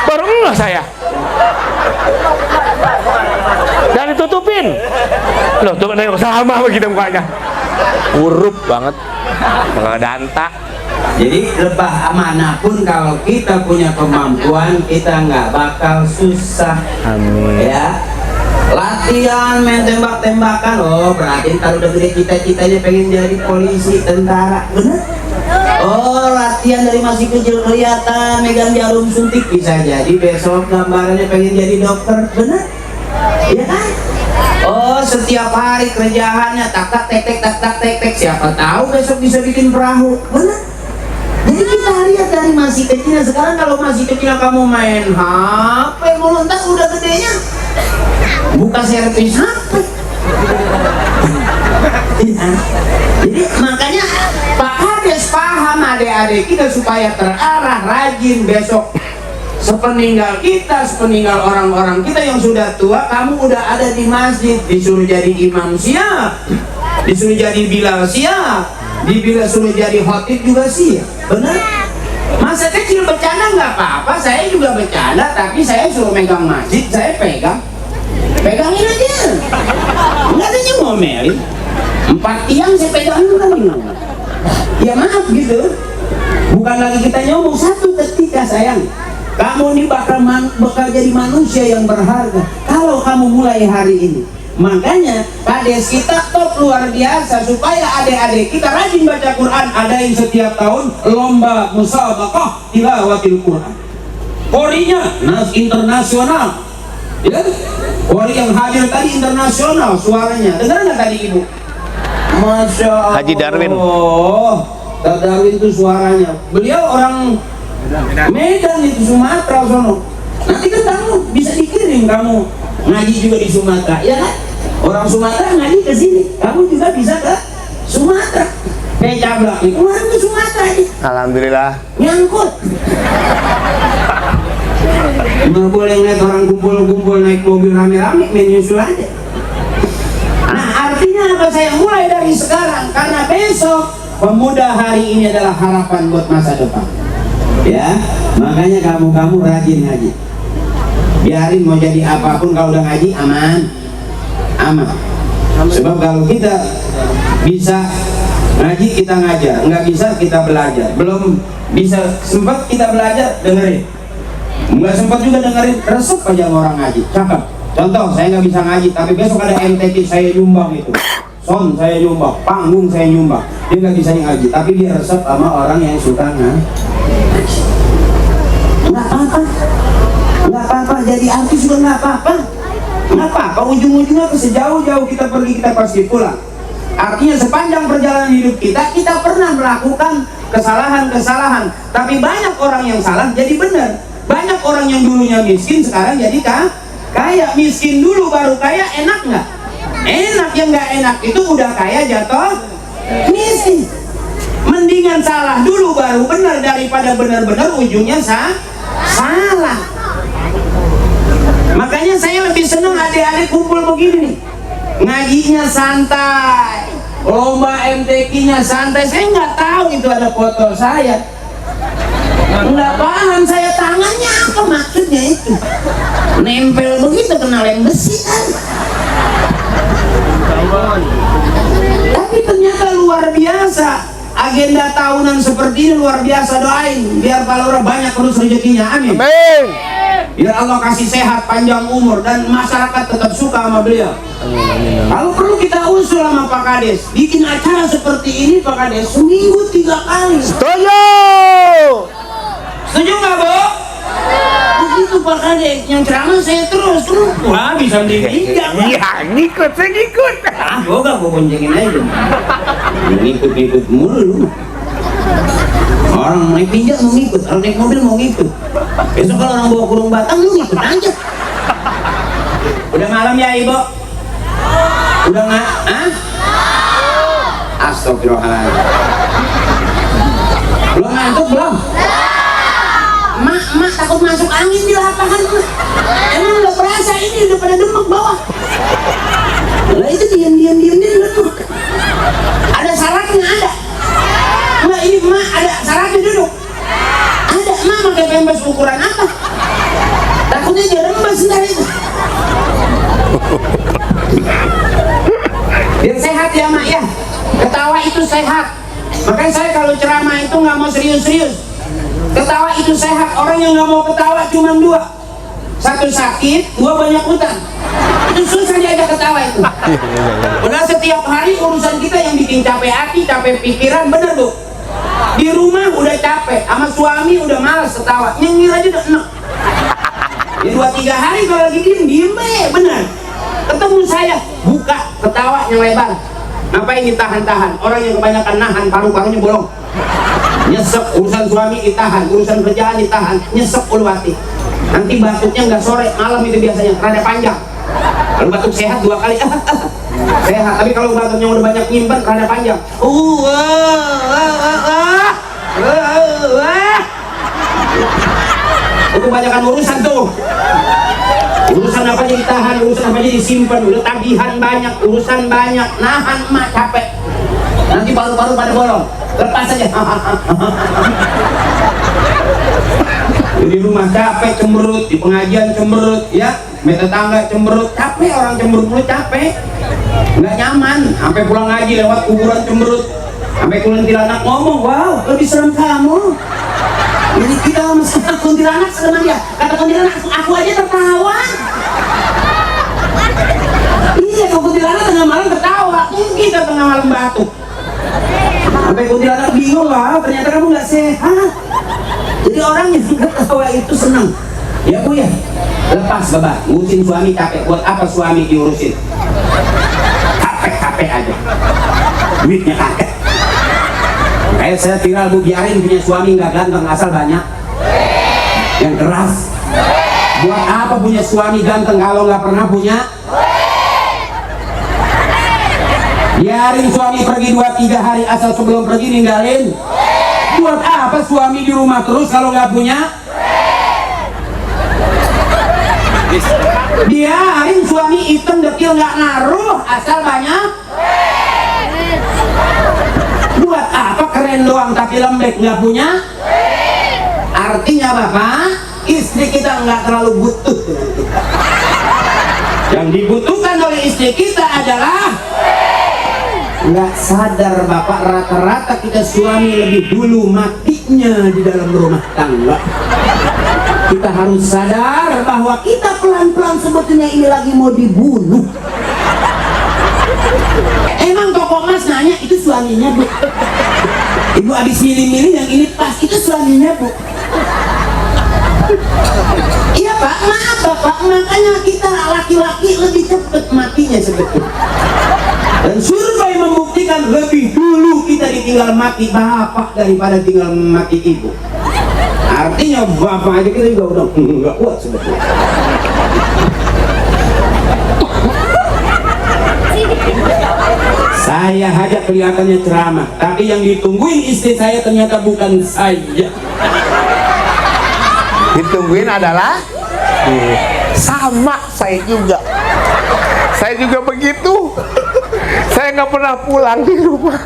Baru enggak saya. Dan ditutupin. Loh, tuh sama begitu mukanya. Urup banget. Kalau danta. Jadi lebah manapun kalau kita punya kemampuan kita nggak bakal susah. Amin. Ya. Latihan main tembak-tembakan. Oh berarti ntar udah gede cita-citanya pengen jadi polisi, tentara. Bener? Oh latihan dari masih kecil kelihatan megang jarum suntik, bisa jadi besok gambarannya pengen jadi dokter. Bener? Iya kan? Oh setiap hari kerjaannya tak tak tek tek tak tak tek tek, siapa tahu besok bisa bikin perahu. Bener? Jadi kita lihat dari masih kecil. Sekarang kalau masih kecil kamu main HP mulu, ntar udah gedenya buka servis HP. Jadi makanya Pak Hades paham adik-adik kita supaya terarah, rajin besok sepeninggal kita, sepeninggal orang-orang kita yang sudah tua, kamu udah ada di masjid, disuruh jadi imam siap, disuruh jadi bilal siap, disuruh jadi khotib juga siap. Benar? Masa kecil bercanda nggak apa-apa, saya juga bercanda, tapi saya suruh megang masjid, saya pegangin aja, nggak ada yang ngomelin. 4 tiang saya pegangin kan gimana? Ya maaf gitu, bukan lagi kita nyomong. Satu ketika sayang, kamu ini bakal jadi manusia yang berharga kalau kamu mulai hari ini. Makanya kades kita top luar biasa supaya adik-adik kita rajin baca Quran. Adain setiap tahun lomba musabaqah tilawatil Quran. Korinya nas internasional, ya? Kori yang hadir tadi internasional suaranya. Dengar nggak tadi ibu? Masya Allah. Haji Darwin. Kak Darwin itu suaranya. Beliau orang Medan itu, Sumatera sono. Nanti kan kamu bisa dikirim kamu ngaji juga di Sumatera, ya kan? Orang Sumatera ngaji ke sini, kamu juga bisa ke Sumatera. Kayak Cablak itu orang ke Sumatera aja. Alhamdulillah. Nyangkut. Nggak boleh ngeliat orang kumpul-kumpul naik mobil rame-rame, menyusul aja. Nah, artinya apa? Saya mulai dari sekarang, karena besok pemuda hari ini adalah harapan buat masa depan. Ya, makanya kamu rajin ngaji. Biarin mau jadi apapun, kalau udah ngaji aman. Sebab kalau kita bisa ngaji, kita ngajar, nggak bisa kita belajar. Belum bisa sempat kita belajar, dengerin. Nggak sempat juga dengerin, resep aja orang ngaji, cakep. Contoh, saya nggak bisa ngaji, tapi besok ada MTQ saya nyumbang itu, son saya nyumbang, panggung saya nyumbang. Dia nggak bisa ngaji, tapi dia resep sama orang yang suka ngaji. Nggak apa-apa, jadi artis juga nggak apa-apa. Nggak apa-apa, ujung-ujungnya ke sejauh-jauh kita pergi, kita pasti pulang. Artinya sepanjang perjalanan hidup kita pernah melakukan kesalahan-kesalahan. Tapi banyak orang yang salah jadi benar. Banyak orang yang dulunya miskin sekarang jadi kaya. Miskin dulu baru kaya, enak nggak? Enak. Yang nggak enak itu udah kaya jatuh miskin. Mendingan salah dulu baru benar daripada benar-benar ujungnya salah. Makanya saya lebih senang adik-adik kumpul begini nih. Ngajinya santai, lomba MTQ-nya santai. Saya nggak tahu itu ada foto saya. Nggak paham saya, tangannya apa maksudnya itu? Nempel begitu kena lem besi kan? Tapi ternyata luar biasa. Agenda tahunan seperti ini luar biasa. Doain biar Pak Lurah banyak terus rezekinya, amin. Biar Allah kasih sehat, panjang umur, dan masyarakat tetap suka sama beliau. Kalau perlu kita usul sama Pak Kades, bikin acara seperti ini Pak Kades, seminggu 3 kali. Setuju nggak, Bu? Begitu Pak Kades, yang ceramah saya terus. Wah, bisa diinjak. Iya, saya ngikut. Gue boncengin aja. Ngikut mulu. Orang naik pinjak mau ngikut, orang naik mobil mau ngikut. Besok kalau orang bawa kurung batang, lu ngikut aja. Udah malam ya, Ibu? Udah nggak? Astagfirullahaladzim. Belum ngantuk belum? Mak takut masuk angin di lapangan. Emang udah berasa ini udah pada demek bawah. Lah itu diam demek. Ada syaratnya ada. Enggak, ini mak ada syaratnya duduk. Ada, mak pakai pempes ukuran apa? Takutnya dia rembes ntar itu. Biar sehat ya mak ya. Ketawa itu sehat. Makanya saya kalau ceramah itu nggak mau serius-serius. Ketawa itu sehat. Orang yang nggak mau ketawa cuma 2. Satu sakit, 2 banyak utang. Itu susah diajak ketawa itu. Udah setiap hari urusan kita yang bikin capek hati, capek pikiran, bener Bu? Di rumah udah capek, sama suami udah malas ketawa, nyengir aja udah enak. Ya 2-3 hari kalau lagi diem bener. Ketemu saya, buka, ketawa yang lebar. Ngapain ditahan-tahan? Orang yang kebanyakan nahan, paru-parunya bolong. Nyesek, urusan suami ditahan, urusan kerjaan ditahan, nyesek ulu hati. Nanti batuknya nggak sore, malam itu biasanya, rada panjang. Kalau batuk sehat 2 kali, sehat. Tapi kalau batuknya udah banyak nyimpen, rada panjang. Itu kebanyakan urusan tuh. Urusan apa aja ditahan, urusan apa aja disimpan. Udah tagihan banyak, urusan banyak, nahan mak capek. Nanti paru-paru pada bolong, lepas aja. Di rumah capek, cemberut, di pengajian cemberut, ya, tetangga cemberut, capek, orang cemberut mulu capek, nggak nyaman. Sampai pulang ngaji lewat kuburan cemberut, sampai kuntilanak ngomong, wow, lebih serem kamu. Jadi kita sama kuntilanak sama dia, kata kuntilanak, aku aja tertawa. Iya, kalau kuntilanak tengah malam tertawa, kita tengah malam batuk. Sampai kuntilanak bingung lah, ternyata kamu nggak sehat. Jadi orang yang ketawa itu senang. Ya Bu ya, lepas babak, ngurusin suami capek. Buat apa suami diurusin? Capek aja, duitnya kakek. Kayak saya viral Bu, biarin punya suami nggak ganteng asal banyak yang keras. Buat apa punya suami ganteng kalau nggak pernah punya? Biarin suami pergi 2-3 hari asal sebelum pergi ninggalin. Buat apa suami di rumah terus kalau nggak punya? Biarin suami hitam dekil nggak ngaruh, asal banyak. Buat apa keren doang tapi lembek nggak punya? Artinya bapak, istri kita nggak terlalu butuh dengan kita. Yang dibutuhkan oleh istri kita adalah nggak sadar bapak, rata-rata kita suami lebih dulu matinya di dalam rumah tangga. Kita harus sadar bahwa kita pelan-pelan sebetulnya ini lagi mau dibunuh. Emang toko emas nanya itu suaminya bu. Ibu habis milih-milih yang ini pas, itu suaminya bu. Iya pak, maaf bapak, makanya kita laki-laki lebih cepat matinya sebetulnya. Dan survei membuktikan lebih dulu kita ditinggal mati bapak daripada tinggal mati ibu. Artinya bapak aja kita juga udah nggak kuat sebetulnya. Saya aja kelihatannya ceramah, tapi yang ditungguin istri saya ternyata bukan saya. Ditungguin adalah sama saya juga. Saya juga begitu. Saya nggak pernah pulang di rumah.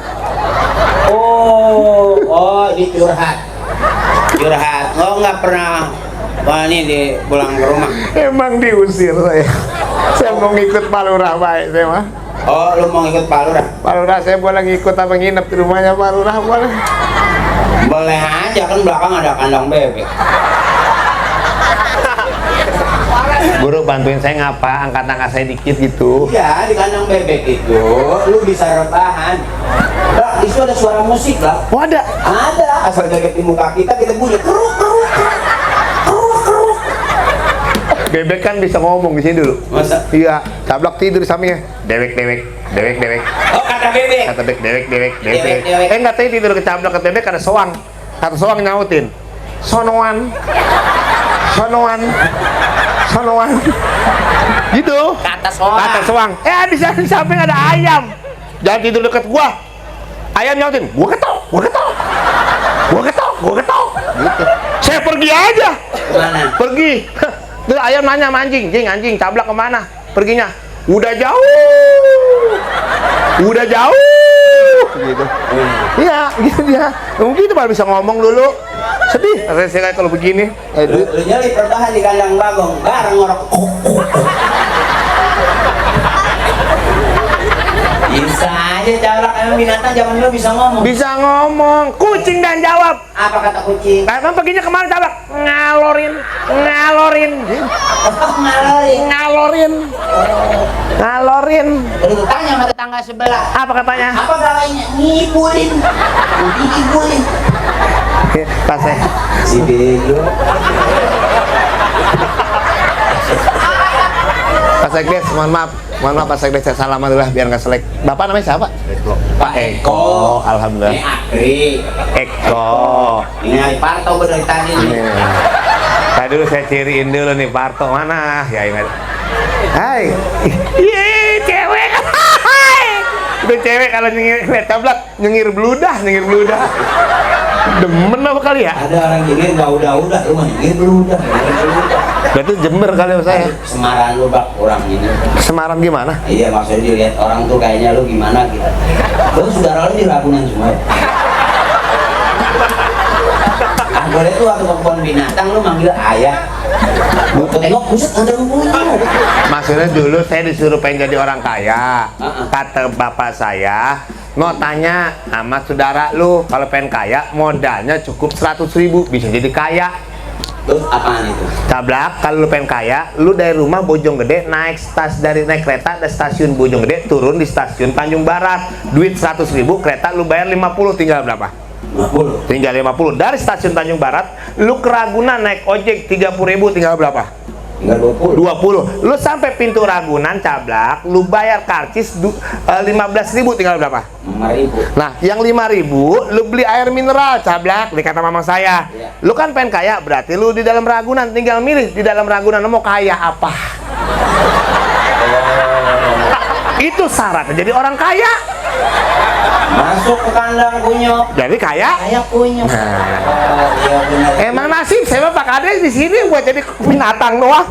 Oh, ini curhat. Oh, nggak pernah. Wah, ini di pulang ke rumah. Emang diusir saya. Saya mau ngikut Pak Lurah baik saya mah. Oh, lu mau ikut Pak Lurah? Pak Lurah saya boleh ngikut apa nginep di rumahnya Pak Lurah boleh. Boleh aja, kan belakang ada kandang bebek. Guru bantuin saya ngapa, angkat-angkat saya dikit gitu. Iya, di kandang bebek itu lu bisa rebahan. Lah, di situ ada suara musik lah. Oh ada? Ada, asal bebek di muka kita bunyi keruk keruk keruk keruk. Bebek kan bisa ngomong di sini dulu. Masa? Iya, cablok tidur di sampingnya. Dewek dewek, dewek dewek. Oh, kata bebek. Kata bebek dewek dewek Dewek, dewek. dewek. Nggak tahu tidur ke cablok ke bebek ada soang. Kata soang nyautin. Sonoan. Sonoan. Sonoan. Gitu. Kata soang. Kata soang. Di samping ada ayam. Jangan tidur dekat gua. Ayam nyautin. Gua ketok, gua ketok. Gua ketok, gua ketok. Gitu. Saya pergi aja. Mana? Pergi. Terus ayam nanya sama anjing, anjing cablak kemana? Perginya, udah jauh. Udah jauh. Gitu. Iya, gitu dia. Mungkin itu baru bisa ngomong dulu. Sedih. Saya kalau begini. Lu nyari perbahan di kandang bagong, bareng ngorok. Bisa aja cablak, emang binatang zaman dulu bisa ngomong. Bisa ngomong. Kucing dan jawab. Apa kata kucing? Kamu perginya kemana cablak? Ngalorin, ngalorin, Ngalorin. ngalorin, ngalorin. Lu tanya sama tetangga sebelah. Apa katanya? Apa galainya? Ngibulin. Ngibulin. Pas saya. Si bego. Pak Sekdes, mohon maaf Pak Sekdes, saya salam dulu lah biar nggak selek. Bapak namanya siapa? Pak Eko. Alhamdulillah. Ini Akri. Eko. Ini hari Parto dari tadi nih. Tadi dulu saya ciriin dulu nih Parto mana? Ya ingat. Hai. Yeay, cewek. Hai. Itu cewek kalau nyengir cablak, nyengir beludah. Demen apa kali ya? Ada orang gini nggak udah lu mah ini beludah. Berarti Jember kali sama saya. Semaran lu bak orang ini. Semarang gimana? Iya, maksudnya dilihat orang tuh kayaknya lu gimana gitu. Lu saudara lu di Ragunan semua. Boleh tuh waktu ke kebun binatang lu manggil ayah. Mau tengok buset ada ngomongnya. Maksudnya dulu saya disuruh pengen jadi orang kaya. Kata bapak saya, mau tanya sama saudara lu, kalau pengen kaya modalnya cukup 100.000 bisa jadi kaya. Terus apaan itu? Cablak, kalau lu pengen kaya, lu dari rumah Bojonggede naik kereta dari stasiun Bojonggede turun di stasiun Tanjung Barat. Duit 100.000, kereta lu bayar 50, tinggal berapa? 50. Tinggal 50. Dari stasiun Tanjung Barat, lu ke Ragunan naik ojek 30.000, tinggal berapa? Tinggal 20. 20. Lu sampai pintu Ragunan cablak, lu bayar karcis 15.000, tinggal berapa? 5.000. Nah, yang 5.000 lu beli air mineral cablak, dikata mama saya. Iya. Lu kan pengen kaya, berarti lu di dalam Ragunan tinggal milih di dalam Ragunan lu mau kaya apa. Itu syaratnya jadi orang kaya. Masuk ke kandang kunyuk. Jadi kaya. Kayak kunyuk. Nah. Oh, iya benar. Emang nasib saya Pak Kades di sini buat jadi binatang doang.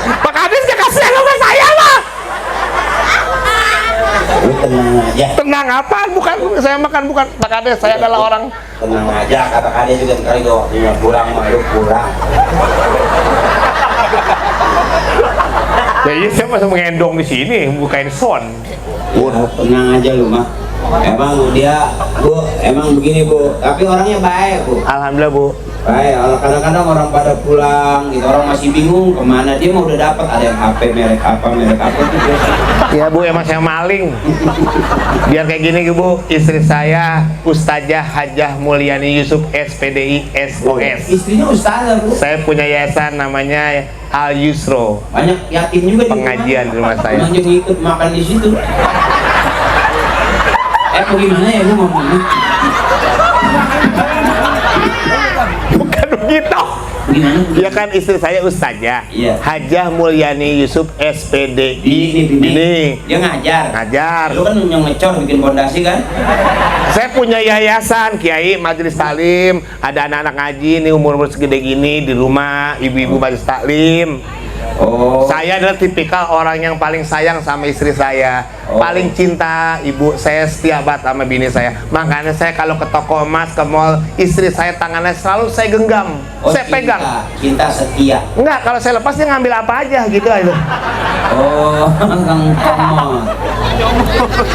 Pak Kades gak kasihan sama saya mah. Lu tenang aja. Tenang apaan? Bukan saya makan, bukan Pak Kades. Saya adalah orang. Tenang aja, kata Kade juga kali gue waktunya pulang mah lu pulang. Ya iya, saya masih mengendong di sini, bukain son. Ya, tenang aja lu mah. Emang dia, Bu, emang begini Bu, tapi orangnya baik Bu. Alhamdulillah Bu. Baik, kadang-kadang orang pada pulang, gitu orang masih bingung kemana dia mau udah dapat ada yang HP merek apa gitu. Ya Bu, emang saya maling. Biar kayak gini Bu, istri saya Ustazah Hajah Mulyani Yusuf SPDI SOS. Istrinya ustazah Bu. Saya punya yayasan namanya Al Yusro. Banyak yatim juga di Pengajian di rumah saya. Banyak yang ikut makan di situ. Bagaimana ya lu ngomongnya? Bukan begitu. Gimana? Ya kan istri saya Ustazah Iya. Hajah Mulyani Yusuf SPDI. Ini dia ngajar. Ngajar. Lu kan yang ngecor bikin fondasi kan? Saya punya yayasan Kiai Majelis Taklim, ada anak-anak ngaji nih umur-umur segede gini di rumah, ibu-ibu Majelis Taklim. Oh. Saya adalah tipikal orang yang paling sayang sama istri saya, Oh. paling cinta ibu saya, setia banget sama bini saya. Makanya saya kalau ke toko emas, ke mall, istri saya tangannya selalu saya genggam, Oh, saya cinta. pegang. Cinta setia. Enggak, kalau saya lepas dia ngambil apa aja gitu aja. Oh, Kang Komod.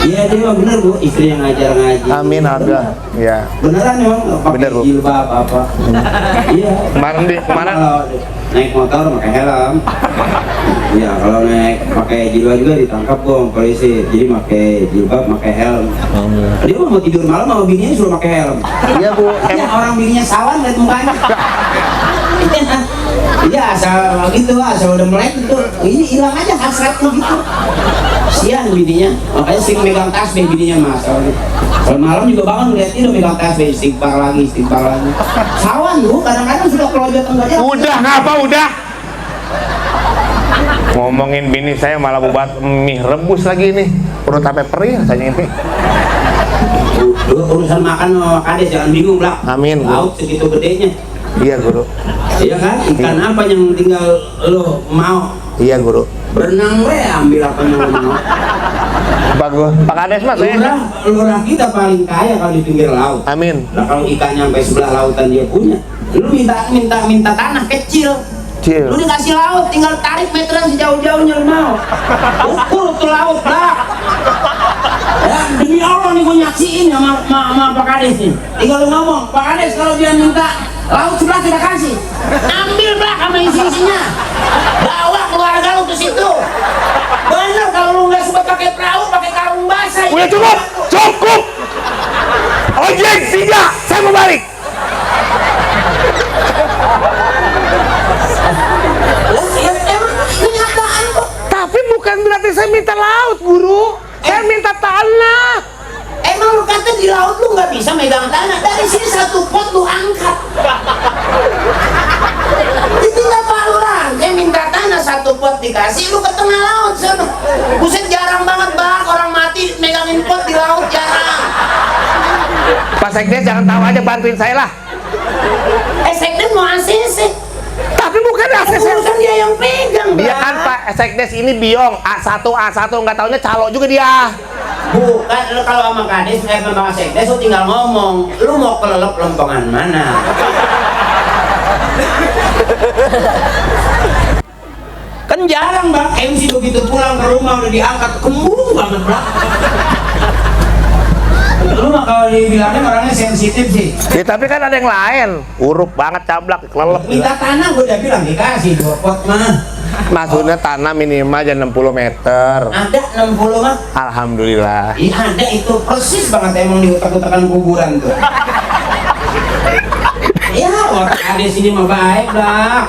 Iya dia mah bener Bu, istri yang ngajar ngaji. Amin, alhamdulillah. Ya. Beneran emang pakai Bener, Bu. jilbab apa? Iya. Kemarin Kalau naik motor pakai helm. Iya, kalau naik pakai jilbab juga ditangkap Bu polisi. Jadi pakai jilbab, pakai helm. Dia mau tidur malam sama bininya suruh pakai helm. Iya Bu, Yang orang bininya sawan lihat mukanya. Iya, asal gitu, asal udah melek gitu. Ini hilang aja hasratnya gitu. Sian bininya, makanya sering megang tasbih bininya mas. Kalau malam juga bangun lihat dia udah megang tasbih, istighfar lagi. Sawan Bu, kadang-kadang sudah kelojot enggak dia. udah ngapa udah? Ngomongin bini saya malah buat mie rebus lagi nih. Perut sampai perih rasanya ini. Urusan makan sama Kades jangan bingung lah. Amin, Bu. Laut segitu gedenya. Iya Guru. Iya kan? Ikan apa yang tinggal lo mau? Iya Guru. Berenang we, ambil apa yang lo mau. Bagus. Pak Kades Mas saya. Lurah kita paling kaya kalau di pinggir laut. Amin. Nah kalau ikannya sampai sebelah lautan dia punya, lu minta tanah kecil. Cil. Lu dikasih laut, tinggal tarik meteran sejauh-jauhnya lu mau. Ukur tuh laut dah. Ya, demi Allah nih gue nyaksiin sama Pak Kades nih. Tinggal lu ngomong, Pak Kades kalau dia minta laut sebelah kita kasih. Ambil belak sama isi-isinya. Bawa keluarga lu ke situ. Bener kalau lu nggak sempat pakai perahu, pakai karung basah. Udah cukup, cukup. Ojek 3, saya mau balik. Kenyataan kok. Tapi bukan berarti saya minta laut, Guru. Saya minta tanah. Emang lu kata di laut lu nggak bisa megang tanah. Dari sini satu pot lu angkat. Itu nggak perlu lah. Dia minta tanah satu pot dikasih, lu ke tengah laut sana. Buset jarang banget bang orang mati megangin pot di laut jarang. Pak Sekdes jangan tahu aja, bantuin saya lah. Sekdes mau ACC. Tapi bukan ACC. Urusan dia yang pegang. Dia Bang. kan Pak Sekdes ini biong A1 nggak taunya calo juga dia. Bukan, lu kalau sama Kades, sama Sekdes lu tinggal ngomong, lu mau kelelep lempengan mana? Kan jarang bang, MC begitu pulang ke rumah udah diangkat, kembung banget bang. Lu mah kalau dibilangnya orangnya sensitif sih. Ya, tapi kan ada yang lain. Uruk banget, cablak, kelelep. Minta tanah gue udah bilang dikasih 2 pot mah. Maksudnya tanah minimal aja 60 meter. Ada 60 mah. Alhamdulillah. Iya ada itu persis banget emang di utak-utakan kuburan tuh. Ya, waktu ada sini mah baik dah.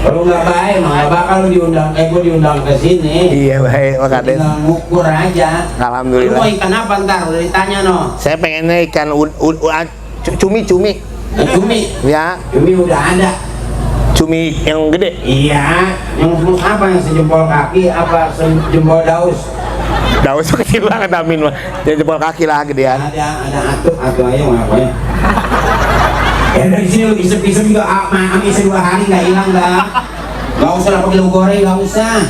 Kalau nggak baik mah nggak bakal diundang. Gue diundang ke sini. Iya baik, Pak Kades. Tinggal ngukur aja. Lu Alhamdulillah. mau ikan apa ntar? Udah ditanya no. Saya pengennya ikan cumi. Nah, cumi. Ya, Cumi udah ada. cumi yang gede. Iya. Yang apa yang sejempol kaki? Apa sejempol daus? Daun itu kecil banget Amin mah. Dia jempol kaki lah gedean. Ada atuh aja ngapain? Ya dari sini lu isep-isep juga ami 2 hari nggak hilang dah. Gak usah lah pakai lo goreng, gak usah.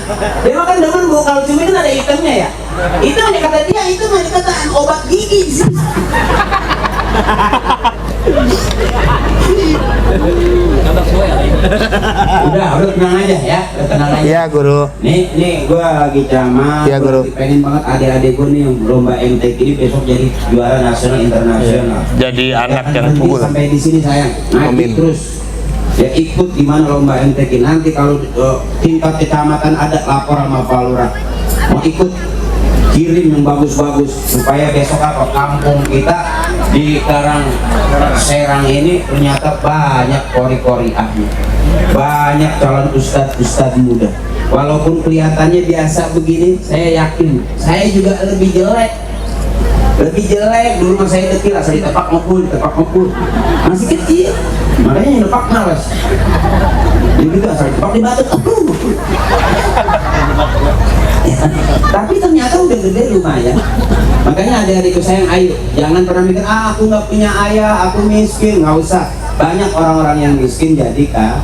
Dia makan demen bu, kalau cumi kan ada hitamnya ya. Itu hanya kata dia, itu hanya kata obat gigi sih. Udah tenang aja ya, udah tenang aja. Iya guru. Nih gua lagi ceramah. Iya, Guru. Pengen banget adik-adik gua nih yang lomba MTQ ini besok jadi juara nasional internasional. Jadi anak yang Berhenti unggul. sampai di sini sayang. Amin. Nanti terus ya ikut gimana lomba MTQ nanti kalau tingkat kecamatan ada lapor sama Pak Lurah. Mau ikut kirim yang bagus-bagus supaya besok apa kampung kita di Karang Serang ini ternyata banyak kori-koriahnya, banyak calon ustadz muda. Walaupun kelihatannya biasa begini, saya yakin saya juga lebih jelek dulu mah saya kecil asal ditepak mukul masih kecil, makanya yang depak malas jadi gitu asal ditepak di batu. Tapi ternyata udah gede lumayan. Makanya adik-adikku sayang, ayo jangan pernah mikir aku nggak punya ayah, aku miskin. Nggak usah, banyak orang-orang yang miskin jadi kaya.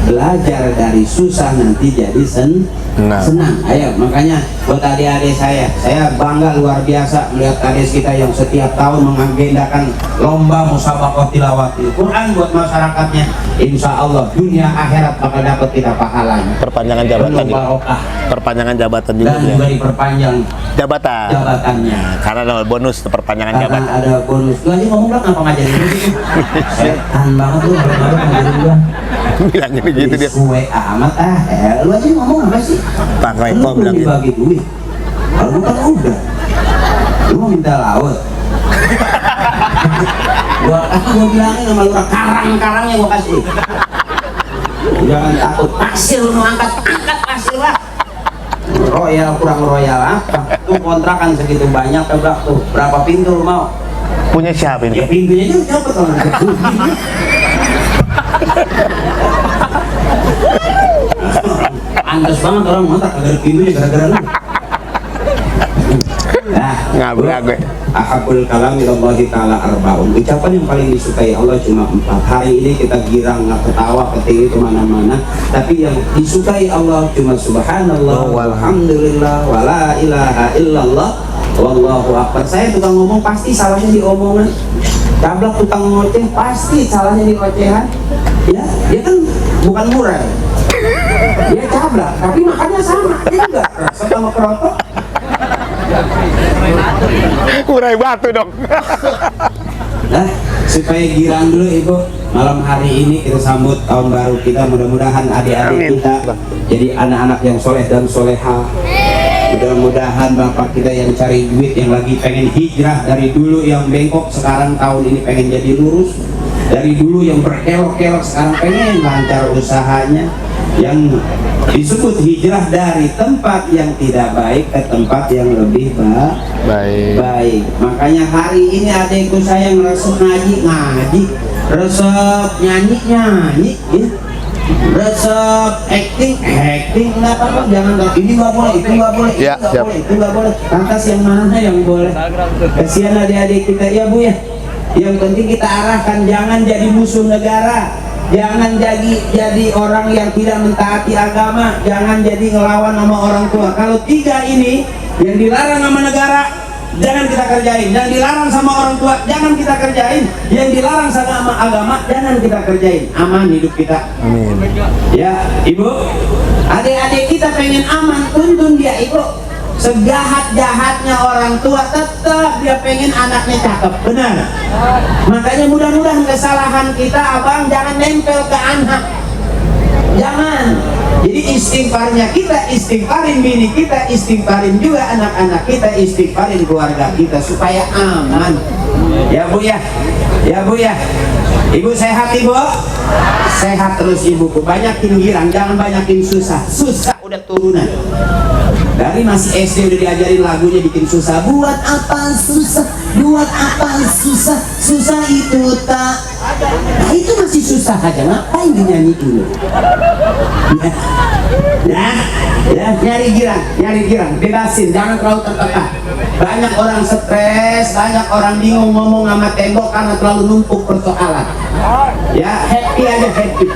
Belajar dari susah nanti jadi senang. Ayo, makanya buat adik-adik saya bangga luar biasa melihat adik kita yang setiap tahun mengagendakan lomba musabaqah tilawatil Quran buat masyarakatnya. Insya Allah dunia akhirat bakal dapat kita pahalanya. Perpanjangan jabatan juga. Perpanjangan jabatan juga. Dan juga diperpanjang jabatannya. Karena ada bonus perpanjangan Karena jabatan. ada bonus. Lu aja ngomong apa ngajarin lu sih? Setan banget lu malu-malu ngajarin gua. Bilangnya gitu dia. Suwe amat lu aja ngomong apa sih? Pak Lu Reko belum bilang gitu. dibagi duit. Kalau bukan udah. Lu mau minta laut. gua bilangin sama lu karang-karangnya gua kasih. Jangan takut. Pasir lu mau angkat pasir lah. Royal kurang royal apa? Tuh kontrakan segitu banyak tuh berapa pintu lu mau? Punya siapa Ya ini? pintunya juga cepet orang. Pantes banget orang ngontrak agar pintunya gara-gara lu. Nah, Ngabre-ngabre. Ahabul kalam ilallahi ta'ala arba'un. Ucapan yang paling disukai Allah cuma 4. Hari ini kita girang, nggak ketawa, ketinggi kemana-mana. Tapi yang disukai Allah cuma subhanallah, walhamdulillah, wala ilaha illallah, wallahu akbar. Saya tukang ngomong pasti salahnya di omongan. Cablak tukang ngoceh pasti salahnya di ocehan. Ya, dia kan bukan murah. Dia cablak, tapi makannya sama. Dia enggak sama kerotok. Kurai batu dong. Nah, supaya girang dulu Ibu, malam hari ini kita sambut tahun baru kita. Mudah-mudahan adik-adik kita jadi anak-anak yang soleh dan soleha. Mudah-mudahan bapak kita yang cari duit, yang lagi pengen hijrah dari dulu yang bengkok sekarang tahun ini pengen jadi lurus, dari dulu yang berkelok-kelok sekarang pengen lancar usahanya, yang disebut hijrah dari tempat yang tidak baik ke tempat yang lebih baik. Makanya hari ini adekku saya ngeresep ngaji, resep nyanyi ya. Resep acting nggak apa-apa, jangan ini nggak boleh, itu nggak boleh, Ya, itu nggak boleh. Lantas yang mana yang boleh? Kasihan adik-adik kita ya Bu ya. Yang penting kita arahkan, jangan jadi musuh negara, jangan jadi orang yang tidak mentaati agama, jangan jadi ngelawan sama orang tua. Kalau 3 ini yang dilarang sama negara, jangan kita kerjain. Yang dilarang sama orang tua, jangan kita kerjain. Yang dilarang sama agama, jangan kita kerjain. Aman hidup kita. Amin. Ya, Ibu, adik-adik kita pengen aman, tuntun dia Ibu. Sejahat-jahatnya orang tua, tetap dia pengen anaknya cakep, benar. Makanya mudah-mudahan kesalahan kita abang jangan nempel ke anak, jangan. Jadi istighfarnya kita istighfarin bini kita, istighfarin juga anak-anak kita, istighfarin keluarga kita supaya aman. Ya Bu ya, ya Bu ya. Ibu sehat Ibu? Sehat terus Ibuku. Banyakin girang, jangan banyakin susah. Susah udah turunan. Dari masih SD udah diajarin lagunya bikin susah. Buat apa susah? Buat apa susah? Susah itu tak. Nah itu masih susah aja. Ngapain dinyanyiin dulu? Ya, nyari girang, bebasin, jangan terlalu tertekan. Banyak orang stres, banyak orang bingung ngomong sama tembok karena terlalu numpuk persoalan. Ya, happy aja happy.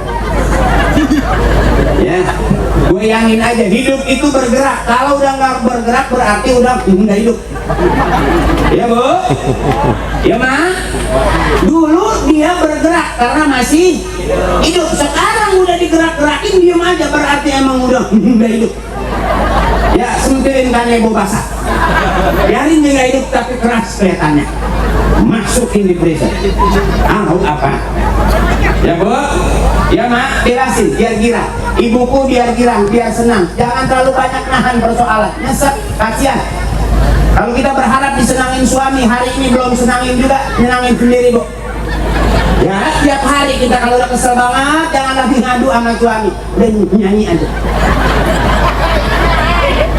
Goyangin aja, hidup itu bergerak. Kalau udah nggak bergerak berarti udah nggak hidup. Ya Bu, ya Ma. Dulu dia bergerak karena masih hidup. Sekarang udah digerak-gerakin diam aja berarti emang udah nggak hidup. Ya sentirin kan ibu basah. Biarin dia nggak hidup tapi keras kelihatannya. Masukin di freezer. Mau apa? Ya Bu, ya Ma, jelasin biar girang. Ibuku biar girang, biar senang. Jangan terlalu banyak nahan persoalan. Nyesek, kasihan. Kalau kita berharap disenangin suami, hari ini belum senangin juga, nyenangin sendiri Bu. Ya, tiap hari kita kalau udah kesel banget, jangan lagi ngadu sama suami. Udah nyanyi aja.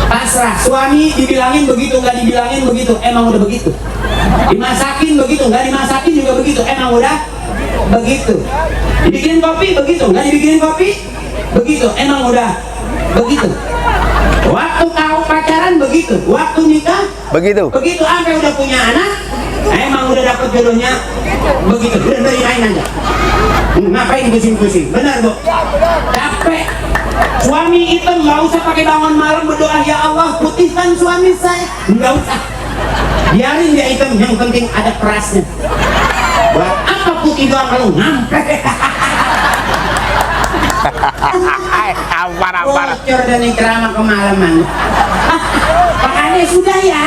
Pasrah, suami dibilangin begitu, nggak dibilangin begitu, emang udah begitu. Dimasakin begitu, nggak dimasakin juga begitu, emang udah begitu. Dibikinin kopi begitu, nggak dibikinin kopi begitu, emang udah begitu. Waktu kau pacaran begitu, waktu nikah Begitu. begitu, sampai udah punya anak, emang udah dapet jodohnya begitu. Udah terimain aja. Ngapain pusing-pusing? Benar Bu? Capek. Suami itu nggak usah pakai bangun malam berdoa ya Allah putihkan suami saya, nggak usah. Biarin dia hitam, yang penting ada kerasnya. Buat apa putih doang kalau ngampek? Ampar. Bocor dan ceramah kemalaman. Makanya sudah ya,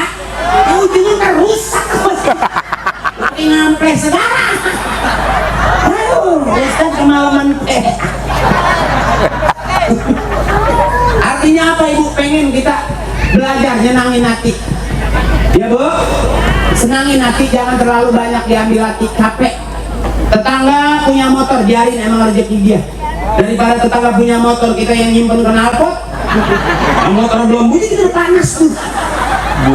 ujungnya kan rusak. Pakai ngampek sekarang. Aduh, Ustaz kemalaman. Artinya apa Ibu? Pengen kita belajar nyenangin hati. Ya Bu, senangin hati, jangan terlalu banyak diambil hati, capek. Tetangga punya motor, biarin emang rezeki dia. Daripada tetangga punya motor, kita yang nyimpen knalpot, motor belum bunyi kita udah panas tuh.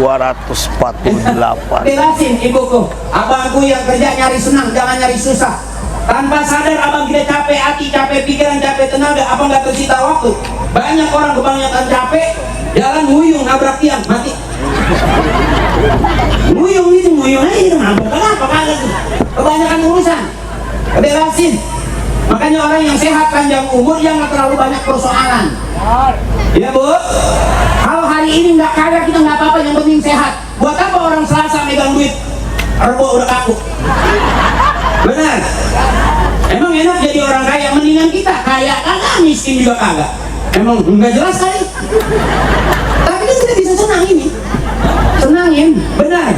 248. Jelasin ibuku, abangku yang kerja nyari senang, jangan nyari susah. Tanpa sadar abang kita capek hati, capek pikiran, capek tenaga, abang gak tersita waktu. Banyak orang kebanyakan capek, jalan nguyung, nabrak tiang, mati. Nguyung itu aja itu mabuk, kenapa kagak? Kebanyakan urusan. Jelasin. Makanya orang yang sehat panjang umur jangan terlalu banyak persoalan. Ya Bu, kalau hari ini nggak kagak kita nggak apa-apa, yang penting sehat. Buat apa orang Selasa megang duit, Rebo udah kaku? Benar. Emang enak jadi orang kaya, mendingan kita kaya kagak, miskin juga kagak. Emang nggak jelas kali. Tapi kan kita bisa senang ini, senangin, benar.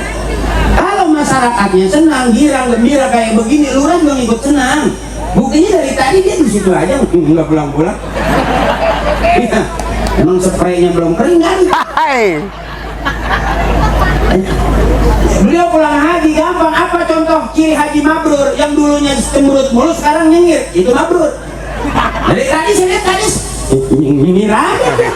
Kalau masyarakatnya senang, girang, gembira kayak begini, lurah juga ngikut senang. Buktinya dari tadi dia di situ aja nggak pulang-pulang. Ya, emang spraynya belum kering kan? Hai. Beliau pulang haji gampang. Apa contoh ciri haji mabrur? Yang dulunya cemberut mulu sekarang nyengir, itu mabrur. Dari tadi saya lihat tadi nyengir aja.